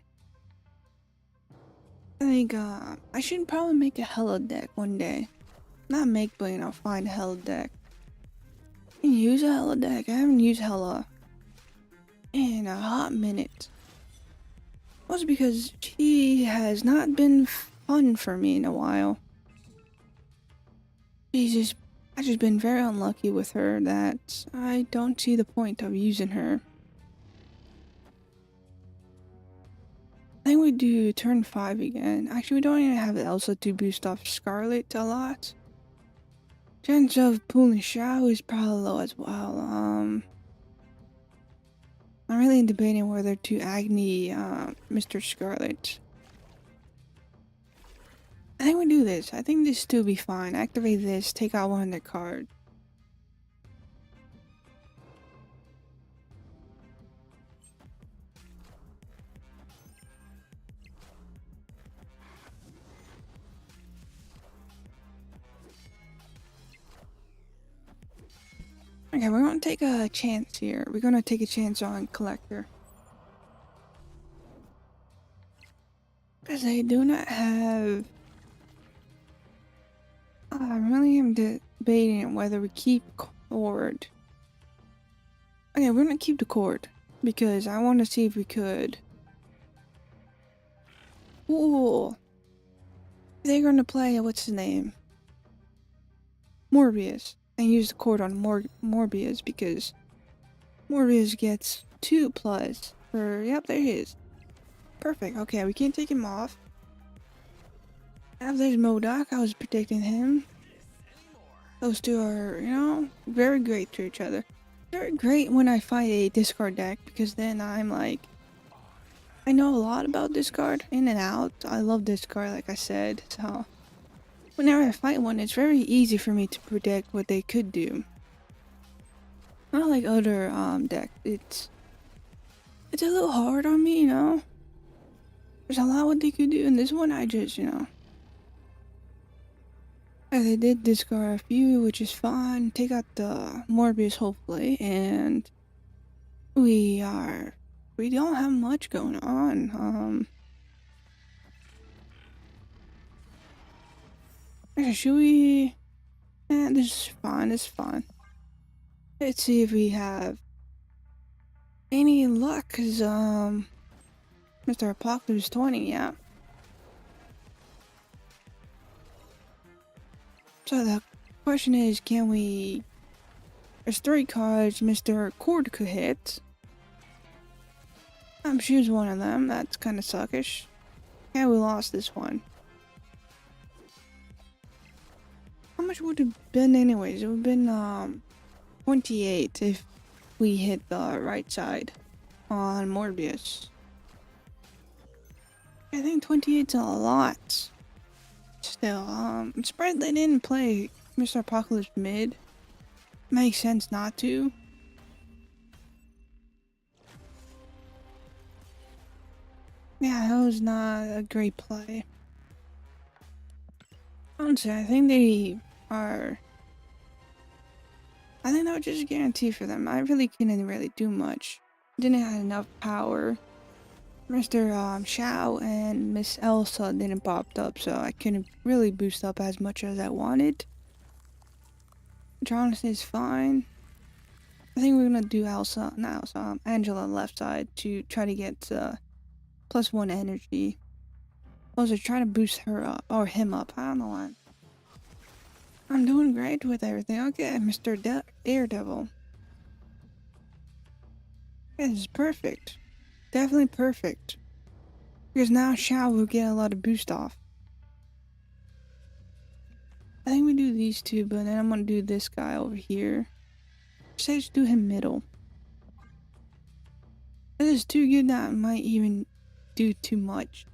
I think I should probably make a Hella deck one day. Not make, but you know, find a Hella deck. And use a Hella deck. I haven't used Hella in a hot minute. Also because she has not been fun for me in a while. I've just been very unlucky with her that I don't see the point of using her. I think we do turn 5 again. Actually, we don't even have Elsa to boost off Scarlet a lot. Chance of pulling Shao is probably low as well. I'm really debating whether to Agni Mr. Scarlet. I think we do this. I think this still be fine. Activate this, take out one of the cards. Okay, we're gonna take a chance here. We're gonna take a chance on Collector. Because I do not have... I really am debating whether we keep Cord. Okay, we're gonna keep the Cord. Because I want to see if we could... Ooh. They're gonna play, what's his name? Morbius. And use the Cord on Morbius because Morbius gets 2+ for... Yep, there he is. Perfect. Okay, we can't take him off. There's MODOK. I was protecting him. Those two are, you know, very great to each other. Very great when I fight a discard deck because then I'm like... I know a lot about discard, in and out. I love discard, like I said, so... Whenever I fight one, it's very easy for me to predict what they could do. Not like other decks. It's a little hard on me, you know? There's a lot what they could do, and this one I just, you know... They did discard a few, which is fine. Take out the Morbius, hopefully, and... We don't have much going on. Actually, should we... this is fine, this is fine. Let's see if we have any luck, cause Mr. Apocalypse 20, yeah. So the question is, can we... There's 3 cards Mr. Cord could hit. Choose one of them, that's kinda suckish. Yeah, we lost this one. How much would it have been anyways? It would have been 28 if we hit the right side on Morbius. I think 28's a lot. Still, I'm surprised they didn't play Mr. Apocalypse mid. Makes sense not to. Yeah, that was not a great play. Honestly, I think they are... I think that was just a guarantee for them. I really couldn't really do much. Didn't have enough power. Mr. Shao and Miss Elsa didn't pop up, so I couldn't really boost up as much as I wanted. Jonathan is fine. I think we're gonna do Angela on left side to try to get +1 energy. Also, trying to boost her up, or him up. I don't know why. I'm doing great with everything. Okay, Mr. Daredevil. This is perfect. Definitely perfect. Because now Shao will get a lot of boost off. I think we do these two, but then I'm gonna do this guy over here. Say just do him middle. it's too good that I might even do too much.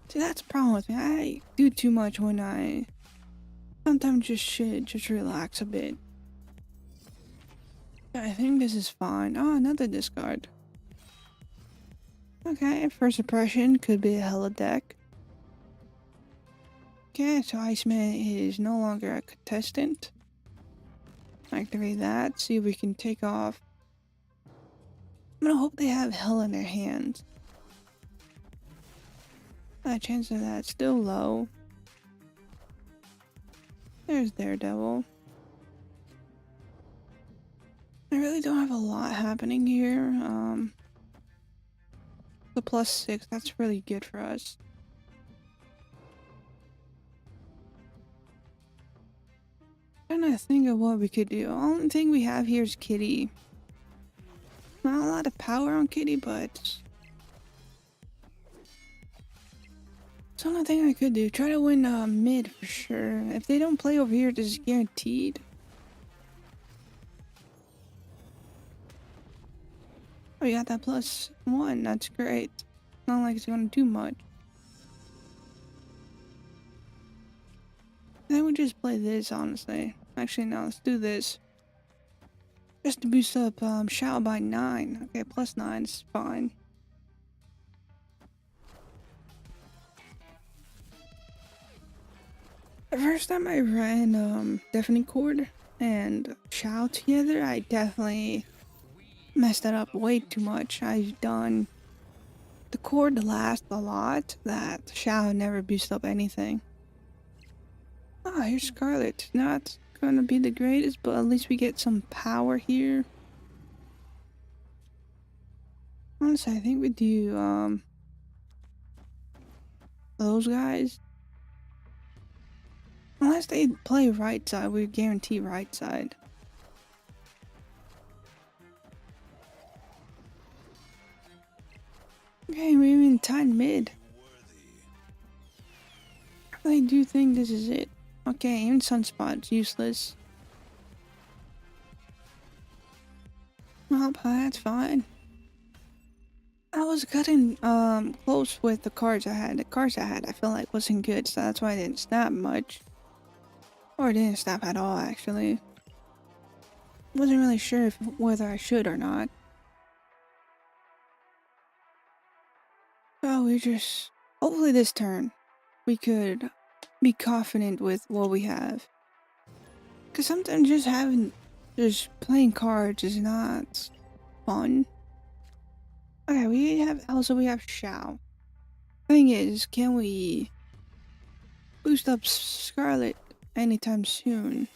See, that's the problem with me. I do too much when I sometimes just should just relax a bit. I think this is fine. Oh, another discard. Okay, first impression could be a hella deck. Okay, so Iceman is no longer a contestant. Activate that, see if we can take off. I'm gonna hope they have hell in their hands. The chance of that still low. There's Daredevil. I really don't have a lot happening here. The +6, that's really good for us. Trying to think of what we could do. Only thing we have here is Kitty. Not a lot of power on Kitty, but it's the only thing I could do. Try to win mid for sure. If they don't play over here, this is guaranteed. Oh, you got that +1. That's great. Not like it's gonna do much. Then we just play this, honestly. Actually, no, let's do this. Just to boost up Shao by 9. Okay, +9 is fine. The first time I ran Deafening Chord and Shao together, I definitely messed that up way too much. I've done the chord last a lot, that Shao never boosted up anything. Ah, here's Scarlet. Not gonna be the greatest, but at least we get some power here. Honestly, I think we do those guys. Unless they play right side, we guarantee right side. Okay, we're even tied mid. I do think this is it. Okay, even Sunspot's useless. Well, that's fine. I was cutting close with the cards I had. The cards I had I feel like wasn't good, so that's why I didn't snap much. Or didn't snap at all, actually. Wasn't really sure whether I should or not. So we just... hopefully this turn we could be confident with what we have. Because sometimes just playing cards is not fun. Okay, we have Shao. Thing is, can we boost up Scarlet anytime soon?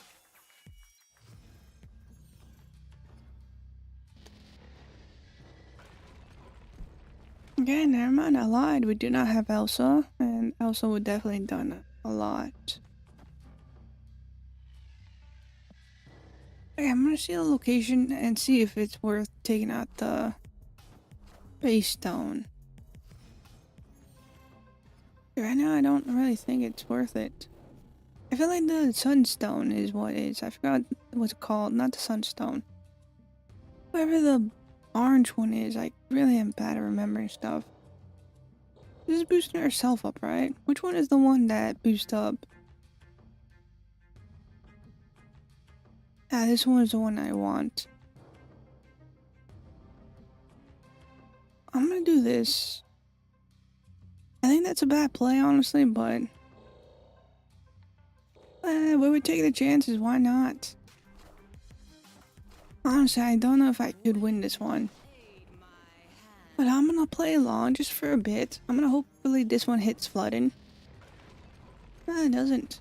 Okay, never mind, I lied. We do not have Elsa, and Elsa would definitely done a lot. Okay, I'm gonna see the location and see if it's worth taking out the base stone. Right now, I don't really think it's worth it. I feel like the sunstone is what it is. I forgot what it's called. Not the sunstone. Whatever the orange one is, I really am bad at remembering stuff. This is boosting herself up, right? Which one is the one that boosts up? Ah, this one is the one I want. I'm gonna do this. I think that's a bad play, honestly, but... we would take the chances, why not? Honestly, I don't know if I could win this one. But I'm gonna play along just for a bit. I'm gonna hopefully this one hits flooding. No, it doesn't.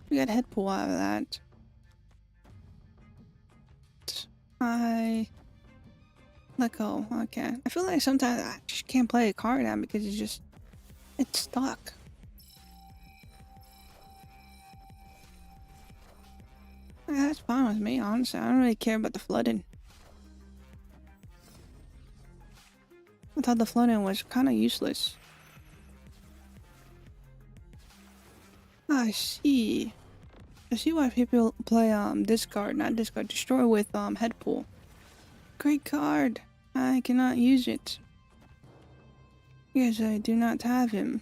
We got head pull out of that. I let go. Okay. I feel like sometimes I just can't play a card now because it's stuck. Yeah, that's fine with me, honestly. I don't really care about the flooding. I thought the flooding was kind of useless. I see. I see why people play discard, not discard, destroy with head pull. Great card. I cannot use it. Because I do not have him.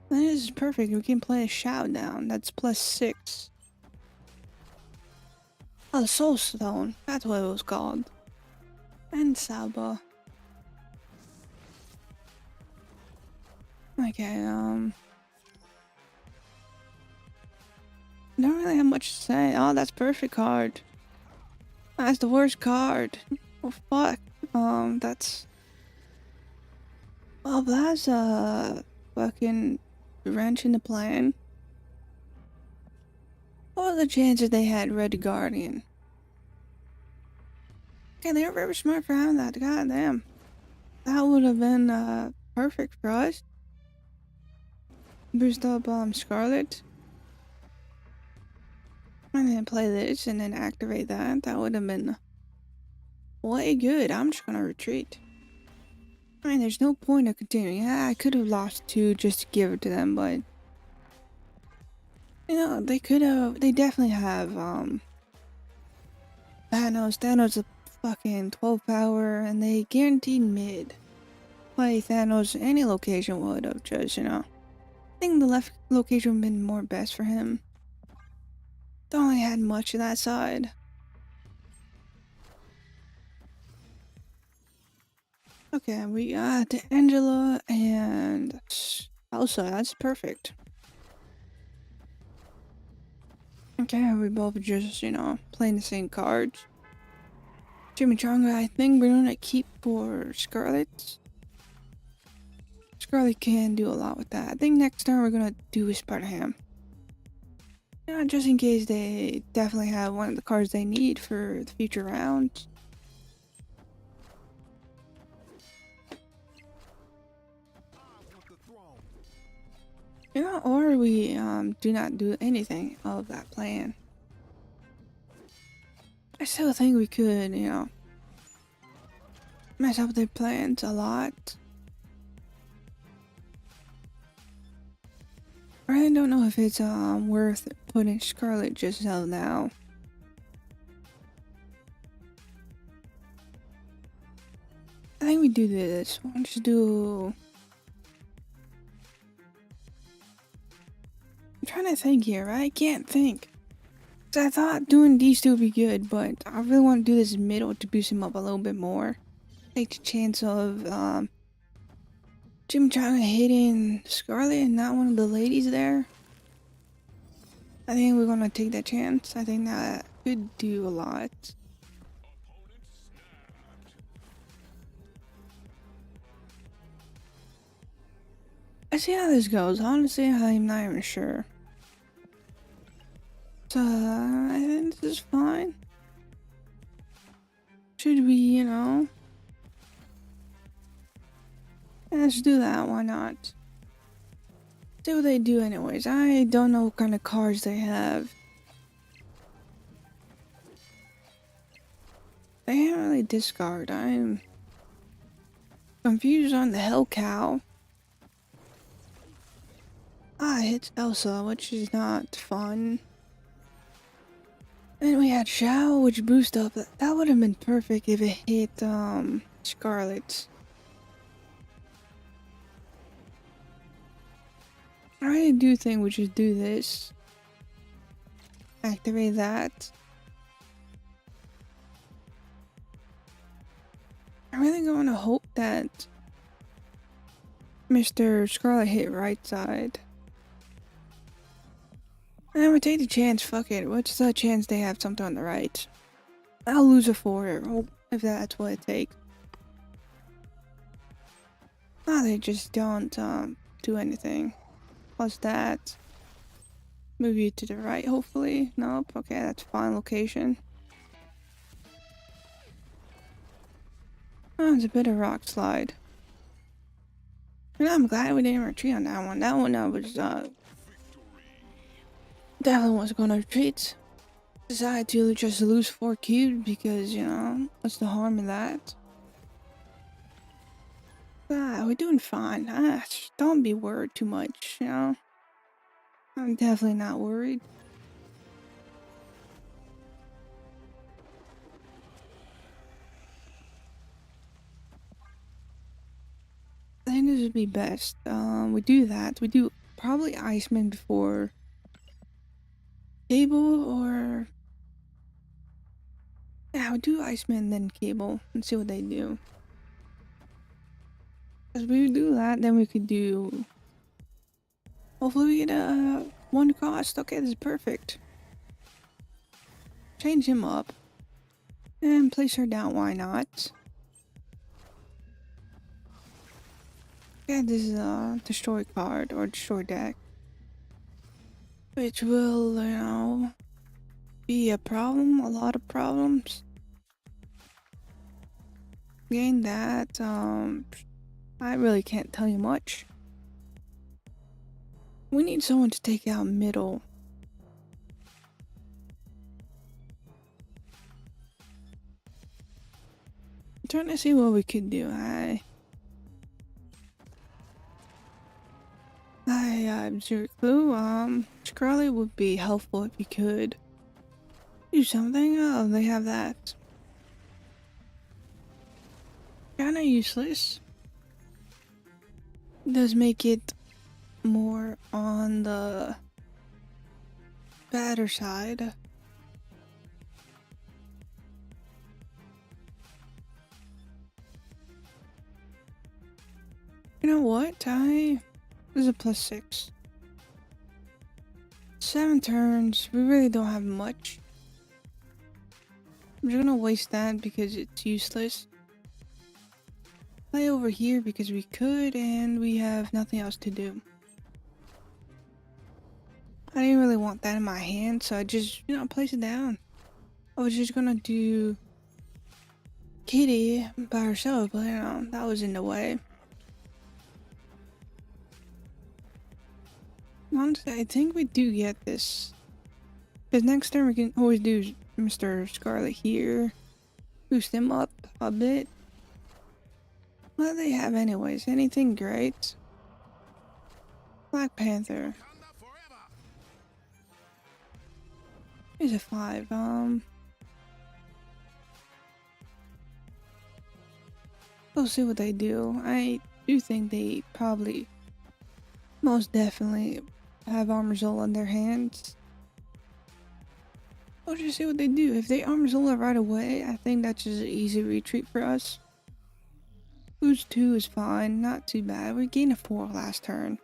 This is perfect. We can play a Shoutdown. That's +6. Oh, Soul Stone. That's what it was called. And Saba. Okay, don't really have much to say. Oh, that's perfect card. That's the worst card. Oh, fuck. That's... Well, that's a fucking wrench in the plan. What are the chances they had Red Guardian? Okay, they were very smart for having that. Goddamn. That would have been, perfect for us. Boost up, Scarlet. And then play this and then activate that. That would have been way good. I'm just gonna retreat. I mean, there's no point of continuing. Yeah, I could have lost 2 just to give it to them, but... You know, they could have... They definitely have, Thanos. Thanos a fucking 12 power, and they guaranteed mid. Play Thanos any location would have just, you know... I think the left location would have been more best for him. Don't really had much of that side. Okay, we got Angela and Elsa. That's perfect. Okay, we both just, you know, playing the same cards. Chimichanga, I think we're gonna keep for Scarlet. Scarlet can do a lot with that. I think next turn we're gonna do Spider-Ham. Yeah, just in case they definitely have one of the cards they need for the future rounds. Yeah, or we do not do anything of that plan. I still think we could, you know, mess up their plans a lot. I really don't know if it's worth putting Scarlet just out now. I think we do this. We'll just do... I'm trying to think here. I can't think. 'Cause I thought doing these two would be good, but I really want to do this middle to boost him up a little bit more. Take the chance of Jim trying to hitting Scarlet and not one of the ladies there. I think we're gonna take that chance. I think that could do a lot. I see how this goes. Honestly, I'm not even sure. So, I think this is fine. Should we, you know? Let's do that, why not? See what they do anyways. I don't know what kind of cards they have. They can't really discard. I'm confused on the Hell Cow. Ah, it hits Elsa, which is not fun. And we had Shao, which boost up. That would have been perfect if it hit Scarlet. I really do think we should do this. Activate that. I'm really going to hope that Mr. Scarlet hit right side. And I'm gonna take the chance, fuck it. What's the chance they have something on the right? I'll lose a 4 if that's what it takes. Oh, they just don't do anything. Plus that. Move you to the right, hopefully. Nope, okay, that's fine location. Oh, it's a bit of rock slide. And I'm glad we didn't retreat on that one. That one was definitely was gonna retreat. Decided to just lose 4 cubes because, you know, what's the harm in that? We're doing fine. Don't be worried too much, you know? I'm definitely not worried. would be best? We do that. We do probably Iceman before Cable, or yeah, we do Iceman then Cable and see what they do. As we do that, then we could do. Hopefully, we get a one cost. Okay, this is perfect. Change him up and place her down. Why not? Yeah, this is a destroy card or destroy deck, which will, be a problem. A lot of problems. Gain that. I really can't tell you much. We need someone to take out middle. I'm trying to see what we could do. I have zero clue. Scarlet would be helpful if you could do something. Oh, they have that. Kinda useless. Does make it more on the better side. You know what? This is a +6. 7 turns. We really don't have much. I'm just gonna waste that because it's useless. Play over here because we could, and we have nothing else to do. I didn't really want that in my hand, so I just, place it down. I was just gonna do Kitty by herself, but that was in the way. Honestly, I think we do get this. Because next turn we can always do Mr. Scarlet here. Boost him up a bit. What do they have anyways? Anything great? Black Panther. Wakanda forever. He's a 5. We'll see what they do. I do think they probably, most definitely, have Armazola in their hands. We'll just see what they do. If they Armazola right away, I think that's just an easy retreat for us. Lose 2 is fine, not too bad. We gained a 4 last turn.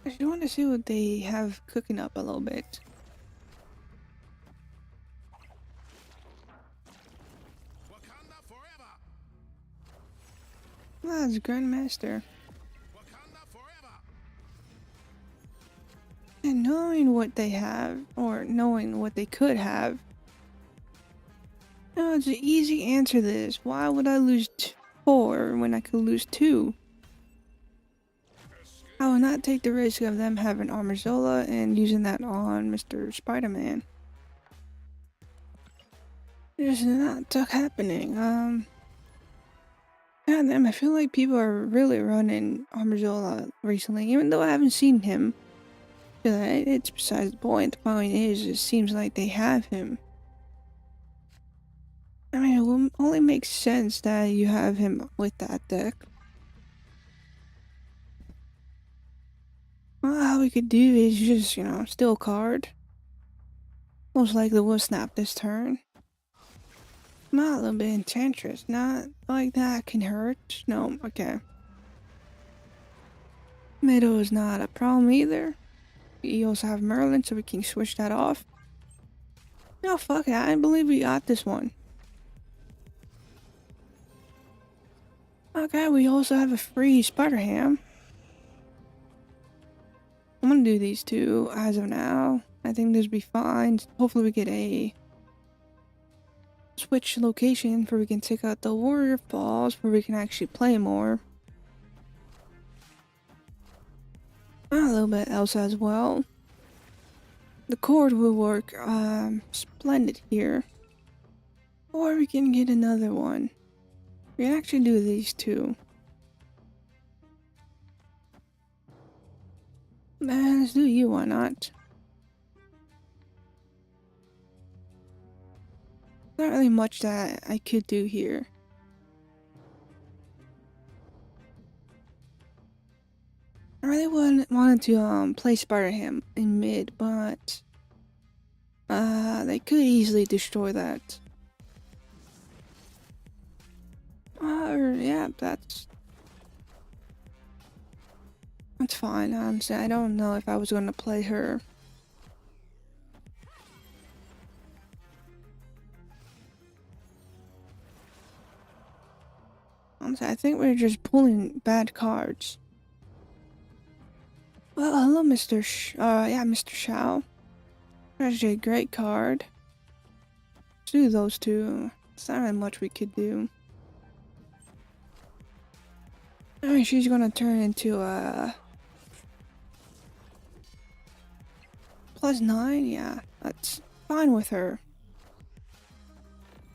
I just want to see what they have cooking up a little bit. Wakanda forever. Wow, it's Grandmaster. Wakanda forever. And knowing what they have, or knowing what they could have, it's an easy answer to this. Why would I lose 4 when I could lose 2? I will not take the risk of them having Armazola and using that on Mr. Spider-Man. It's not happening. Goddamn, I feel like people are really running Armazola recently, even though I haven't seen him. It's besides the point. The point is, it seems like they have him. I mean, it will only make sense that you have him with that deck. Well, all we could do is just, steal a card. Most likely we'll snap this turn. Not a little bit Enchantress, not like that can hurt. No, okay. Middle is not a problem either. We also have Merlin, so we can switch that off. No, fuck it, I believe we got this one. Okay, we also have a free Spider-Ham. I'm gonna do these 2 as of now. I think this will be fine. Hopefully we get a switch location where we can take out the Warrior Falls, where we can actually play more. A little bit else as well. The cord will work splendid here. Or we can get another one. We can actually do these 2. Man, let's do you, why not? Not really much that I could do here. really wanted to play Spider-Ham in mid, but they could easily destroy that. Yeah, that's fine. Honestly, I don't know if I was gonna play her. Honestly, I think we're just pulling bad cards. Well, hello, yeah, Mr. Shao. That's a great card. Let's do those two. There's not really much we could do. I mean, she's gonna turn into a +9. Yeah, that's fine with her.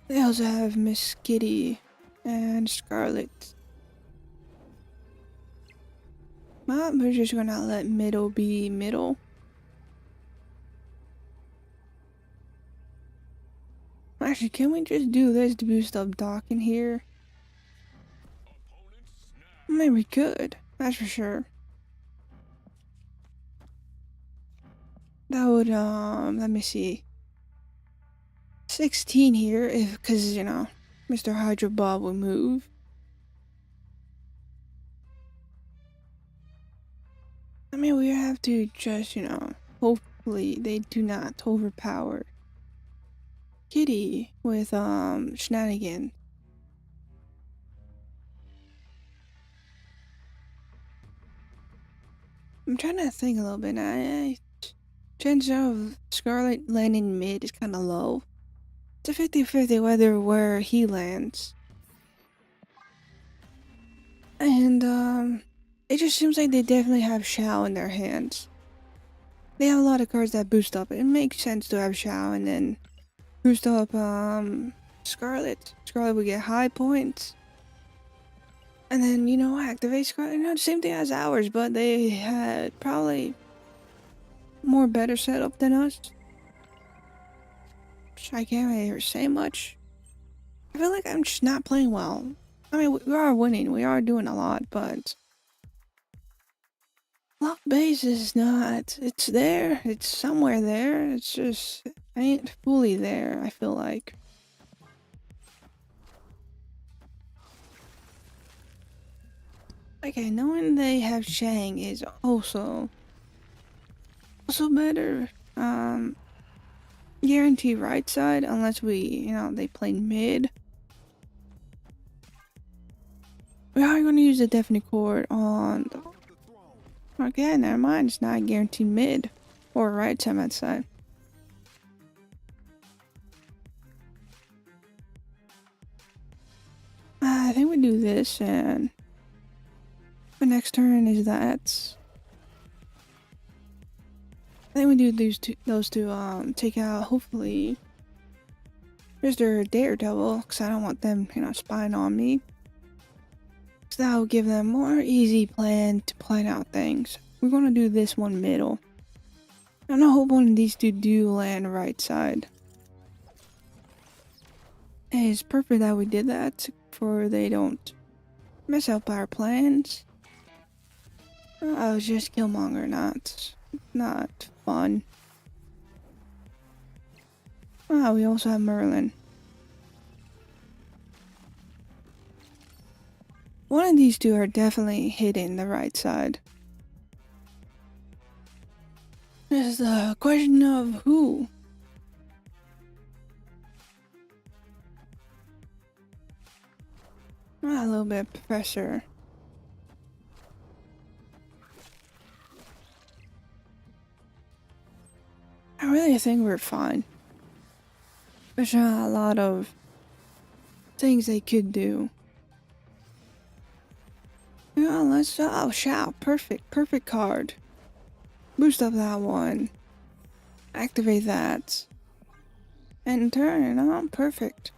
They also have Miss Kitty and Scarlet. But we're just gonna let middle be middle. Actually, can we just do this to boost up Doc in here? Maybe we could. That's for sure. That would, let me see. 16 here, because, you know, Mr. Hydro Bob will move. I mean, we have to just, you know, hopefully they do not overpower Kitty with, shenanigans. I'm trying to think a little bit. Chance of Scarlet landing mid is kind of low. It's a 50-50 where he lands. And, it just seems like they definitely have Shao in their hands. They have a lot of cards that boost up. It makes sense to have Shao and then boost up, Scarlet. Scarlet would get high points. And then, you know, activate Scarlet. You know, the same thing as ours, but they had probably more better setup than us. I can't really say much. I feel like I'm just not playing well. I mean, we are winning. We are doing a lot, but lock base is not. It's there. It's somewhere there. It's just ain't fully there, I feel like. Okay, knowing they have Shang is also better. Guarantee right side unless we, you know, they play mid. We are going to use the Deafening Chord on. Okay, never mind. It's not guaranteed mid or right side, that side. I think we do this, and the next turn is that. I think we do those two, take out, hopefully, Mr. Daredevil, because I don't want them, you know, spying on me. So that will give them more easy plan to plan out things. We're going to do this one middle. And I hope one of these two do land right side. It's perfect that we did that, for they don't mess up our plans. Oh, it's just Killmonger, not fun. Oh, we also have Merlin. One of these two are definitely hitting the right side. It's the question of who. A little bit, Professor. I really think we're fine. There's not a lot of things they could do. Yeah, let's. Oh, Shao. Perfect card. Boost up that one. Activate that. And turn it on. Perfect.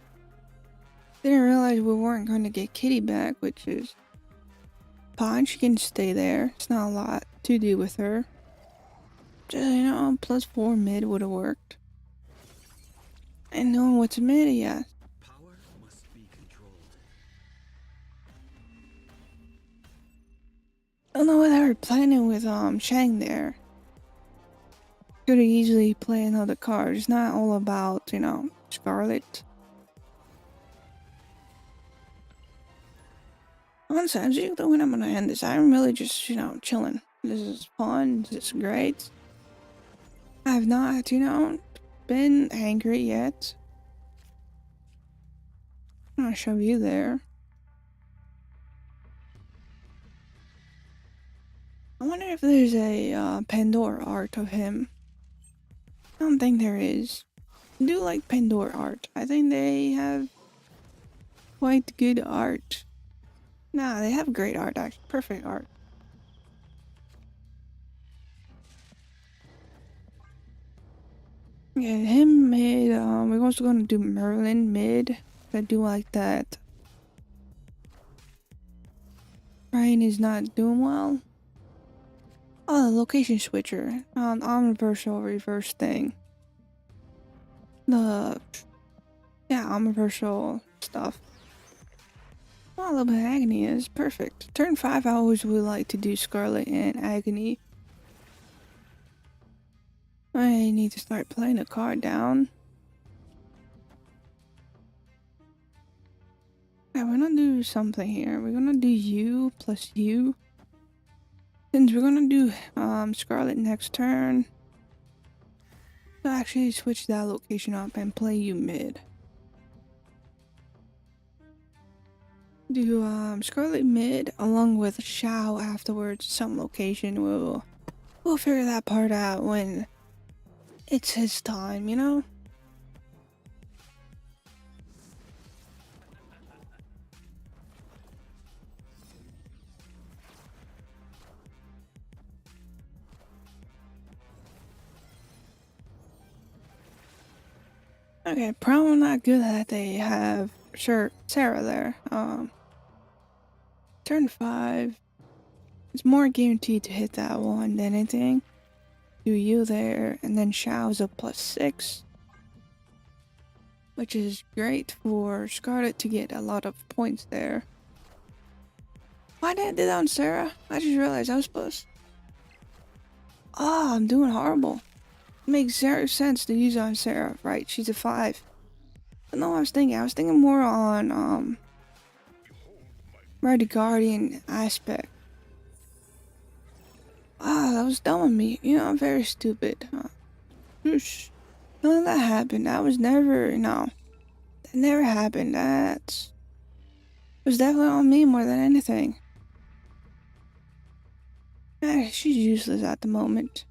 Didn't realize we weren't going to get Kitty back, which is fine. She can stay there. It's not a lot to do with her. Just, you know, +4 mid would have worked. And knowing what's mid, yeah. Power must be controlled. I don't know what they were planning with Shang there. Could have easily play another card. It's not all about, Scarlet. Honestly, I think when I'm gonna end this, I'm really just, chilling. This is fun. This is great. I have not, been angry yet. I'm gonna show you there. I wonder if there's a Pandora art of him. I don't think there is. I do like Pandora art. I think they have quite good art. Nah, they have great art, actually. Perfect art. Yeah, him mid. We're also gonna do Merlin mid. I do like that. Ryan is not doing well. Oh, the location switcher. Omniversal reverse thing. The Omniversal stuff. Well, a little bit of Agony is perfect. Turn 5 I always would like to do Scarlet and Agony. I need to start playing a card down. Yeah, we're gonna do something here. We're gonna do you plus you. Since we're gonna do Scarlet next turn, I'll actually switch that location up and play you mid. Do Scarlet mid along with Shao afterwards. Some location. We'll figure that part out when it's his time, you know? Okay, probably not good that they have Sarah there. Turn 5. It's more guaranteed to hit that one than anything. Do you there, and then Shao's a +6. Which is great for Scarlet to get a lot of points there. Why did I do that on Sarah? I just realized I was supposed. Oh, I'm doing horrible. It makes zero sense to use on Sarah, right? She's a 5. But no, I was thinking more on Red Guardian aspect. Ah, that was dumb of me. I'm very stupid. Whoosh. None of that happened. That was never, that never happened. That was definitely on me more than anything. She's useless at the moment.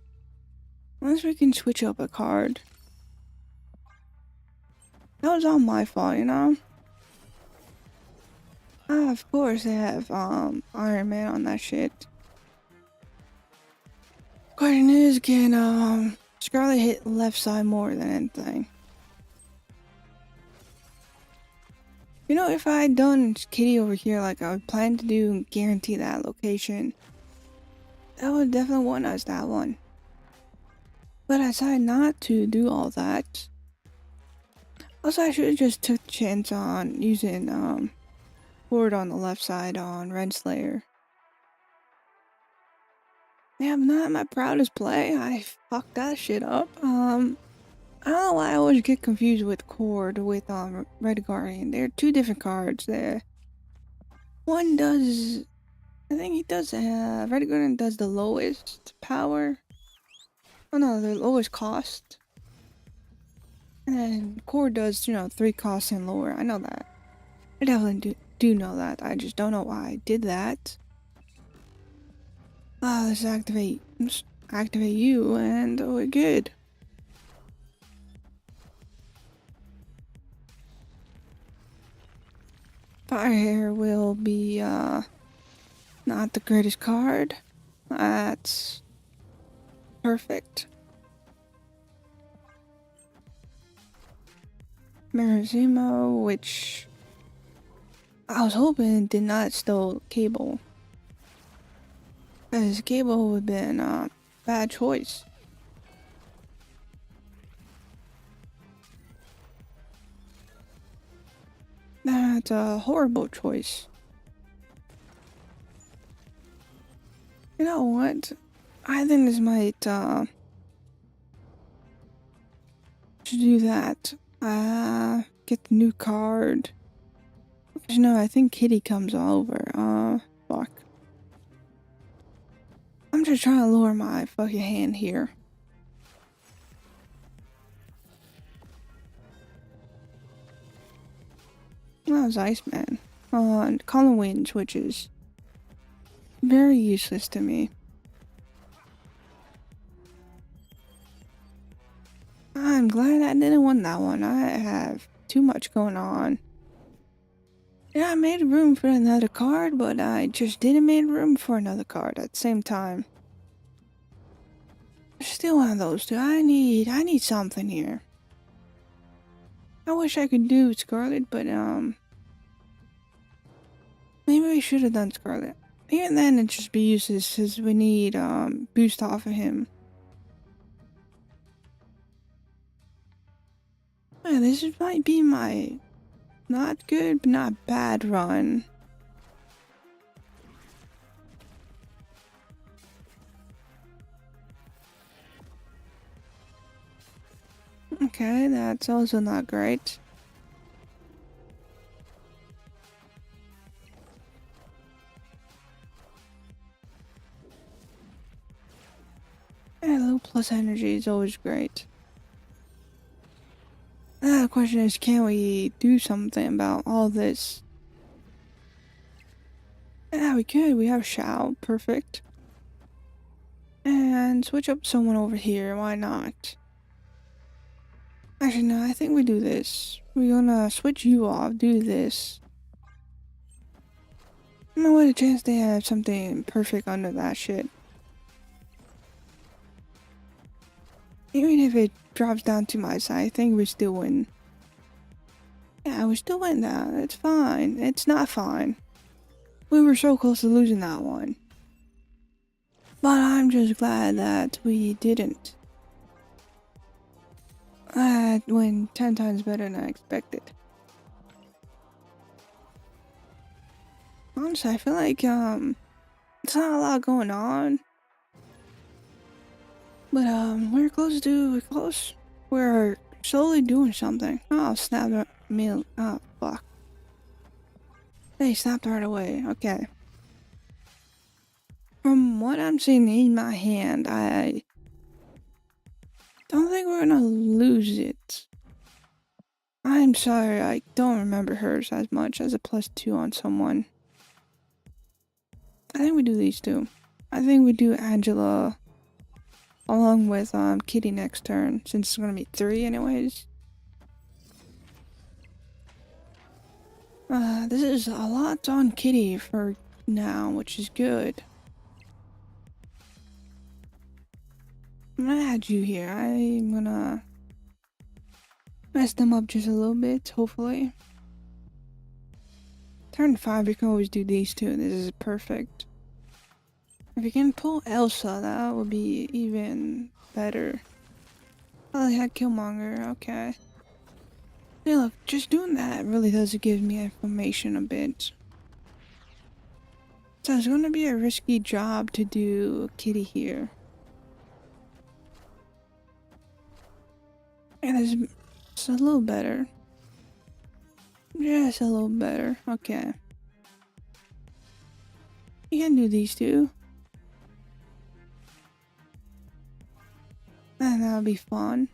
Unless we can switch up a card. That was all my fault, Ah, of course they have Iron Man on that shit. Question is, can Scarlet hit left side more than anything? If I had done Kitty over here like I would plan to do and guarantee that location, that would definitely won us that one. But I decided not to do all that. Also, I should have just took the chance on using Horde on the left side on Renslayer. Yeah, I'm not my proudest play. I fucked that shit up. I don't know why I always get confused with Cord with Red Guardian. They're two different cards there. One does, I think he does. Red Guardian does the lowest power. Oh no, the lowest cost. And Cord does, 3 costs and lower. I know that. I definitely do know that. I just don't know why I did that. Let's activate you, and we're good. Firehair will be not the greatest card. That's perfect. Mirazimo, which I was hoping did not steal Cable. Because Cable would have been a bad choice. That's a horrible choice. know what? I think this might, should do that. Get the new card. No, I think Kitty comes over. Fuck. I'm just trying to lower my fucking hand here. That was Iceman. Colin Winch, which is very useless to me. I'm glad I didn't win that one. I have too much going on. Yeah, I made room for another card, but I just didn't make room for another card at the same time. Still one of those two. I need something here. I wish I could do Scarlet, but maybe we should have done Scarlet. Even then, it'd just be useless because we need boost off of him. Yeah, this might be my not good but not bad run. Okay, that's also not great. Yeah, low plus energy is always great. The question is, can we do something about all this? Yeah, we could. We have Shao. Perfect. And switch up someone over here. Why not? Actually, no, I think we do this. We're gonna switch you off. Do this. No, what a chance they have something perfect under that shit. Even if it drops down to my side, I think we still win. Yeah, we still win that. It's fine. It's not fine. We were so close to losing that one. But I'm just glad that we didn't. That went 10 times better than I expected. Honestly, I feel like, it's not a lot going on. But, we're close. We're slowly doing something. Oh, snap the meal. Oh, fuck. They snapped right away. Okay. From what I'm seeing in my hand, I don't think we're gonna lose it. I'm sorry, I don't remember hers as much as a +2 on someone. I think we do these two. I think we do Angela along with Kitty next turn, since it's gonna be 3 anyways. This is a lot on Kitty for now, which is good. I'm gonna add you here. I'm gonna mess them up just a little bit, hopefully. Turn 5, you can always do these two. This is perfect. If you can pull Elsa, that would be even better. Oh, they had Killmonger, okay. Hey, look, just doing that really does give me information a bit. So it's gonna be a risky job to do Kitty here. And it's a little better. Just a little better, okay. You can do these two. And that'll be fun.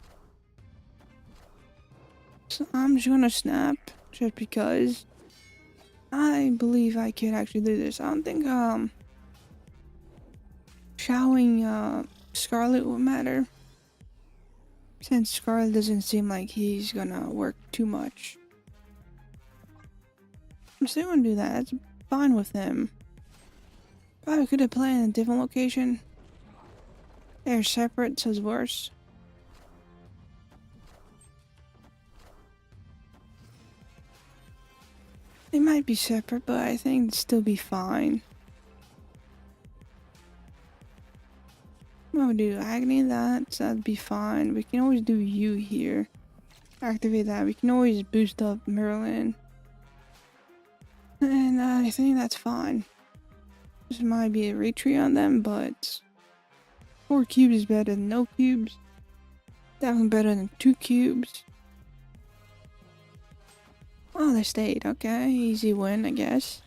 So I'm just gonna snap, just because I believe I could actually do this. I don't think, showing, Scarlet would matter. Since Scarlet doesn't seem like he's gonna work too much. I'm still gonna do that, that's fine with him. Probably could have played in a different location. They're separate, so it's worse. They might be separate, but I think it'd still be fine. What would we do? Agony that, so that'd be fine. We can always do you here. Activate that. We can always boost up Merlin. And I think that's fine. This might be a retreat on them, but 4 cubes is better than no cubes. Definitely better than 2 cubes. Oh, they stayed. Okay, easy win, I guess.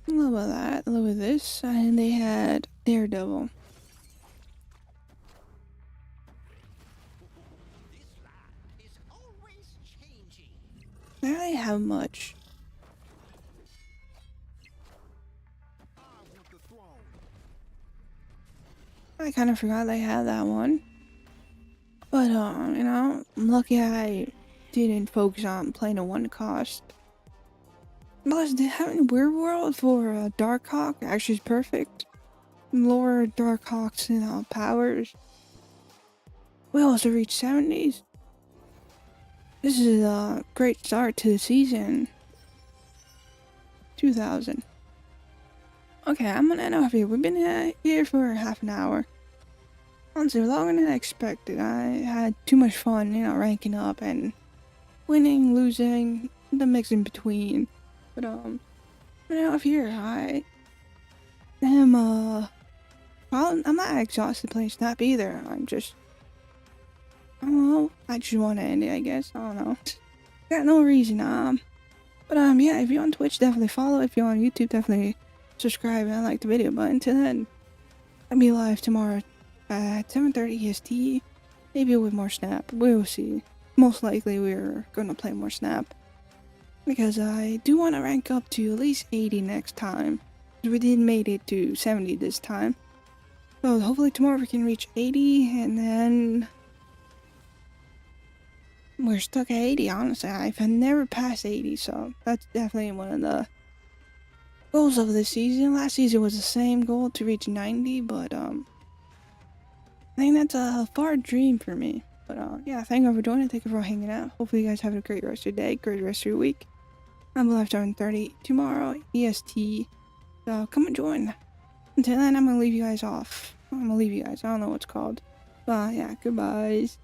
A little bit of that, a little bit of this, and they had Daredevil. This land is always changing. They don't really have much. I want the throne. I kind of forgot they had that one. But, you know, I'm lucky I didn't focus on playing a 1 cost. Plus, having Weird World for Darkhawk actually is perfect. Lower Darkhawk's, you know, powers. We also reached 70s. This is a great start to the season. 2000. Okay, I'm gonna end off here. We've been here for half an hour. Honestly, longer than I expected. I had too much fun, you know, ranking up and winning, losing, the mix in between. But I'm out of here. I am well, I'm not exhausted playing Snap either. I don't know. I just want to end it, I guess. I don't know. Got no reason. But yeah. If you're on Twitch, definitely follow. If you're on YouTube, definitely subscribe and like the video. But until then, I'll be live tomorrow at 7:30 EST. Maybe with more Snap. We'll see. Most likely, we're gonna play more Snap. Because I do want to rank up to at least 80 next time. We did made it to 70 this time. So hopefully tomorrow we can reach 80 and then we're stuck at 80, honestly. I've never passed 80, so that's definitely one of the goals of this season. Last season was the same goal to reach 90, but I think that's a far dream for me. But yeah, thank you for joining. Thank you for hanging out. Hopefully you guys have a great rest of your day, great rest of your week. I'm live 7:30 tomorrow, EST. So come and join. Until then, I'm gonna leave you guys off. I don't know what's called. But yeah, goodbyes.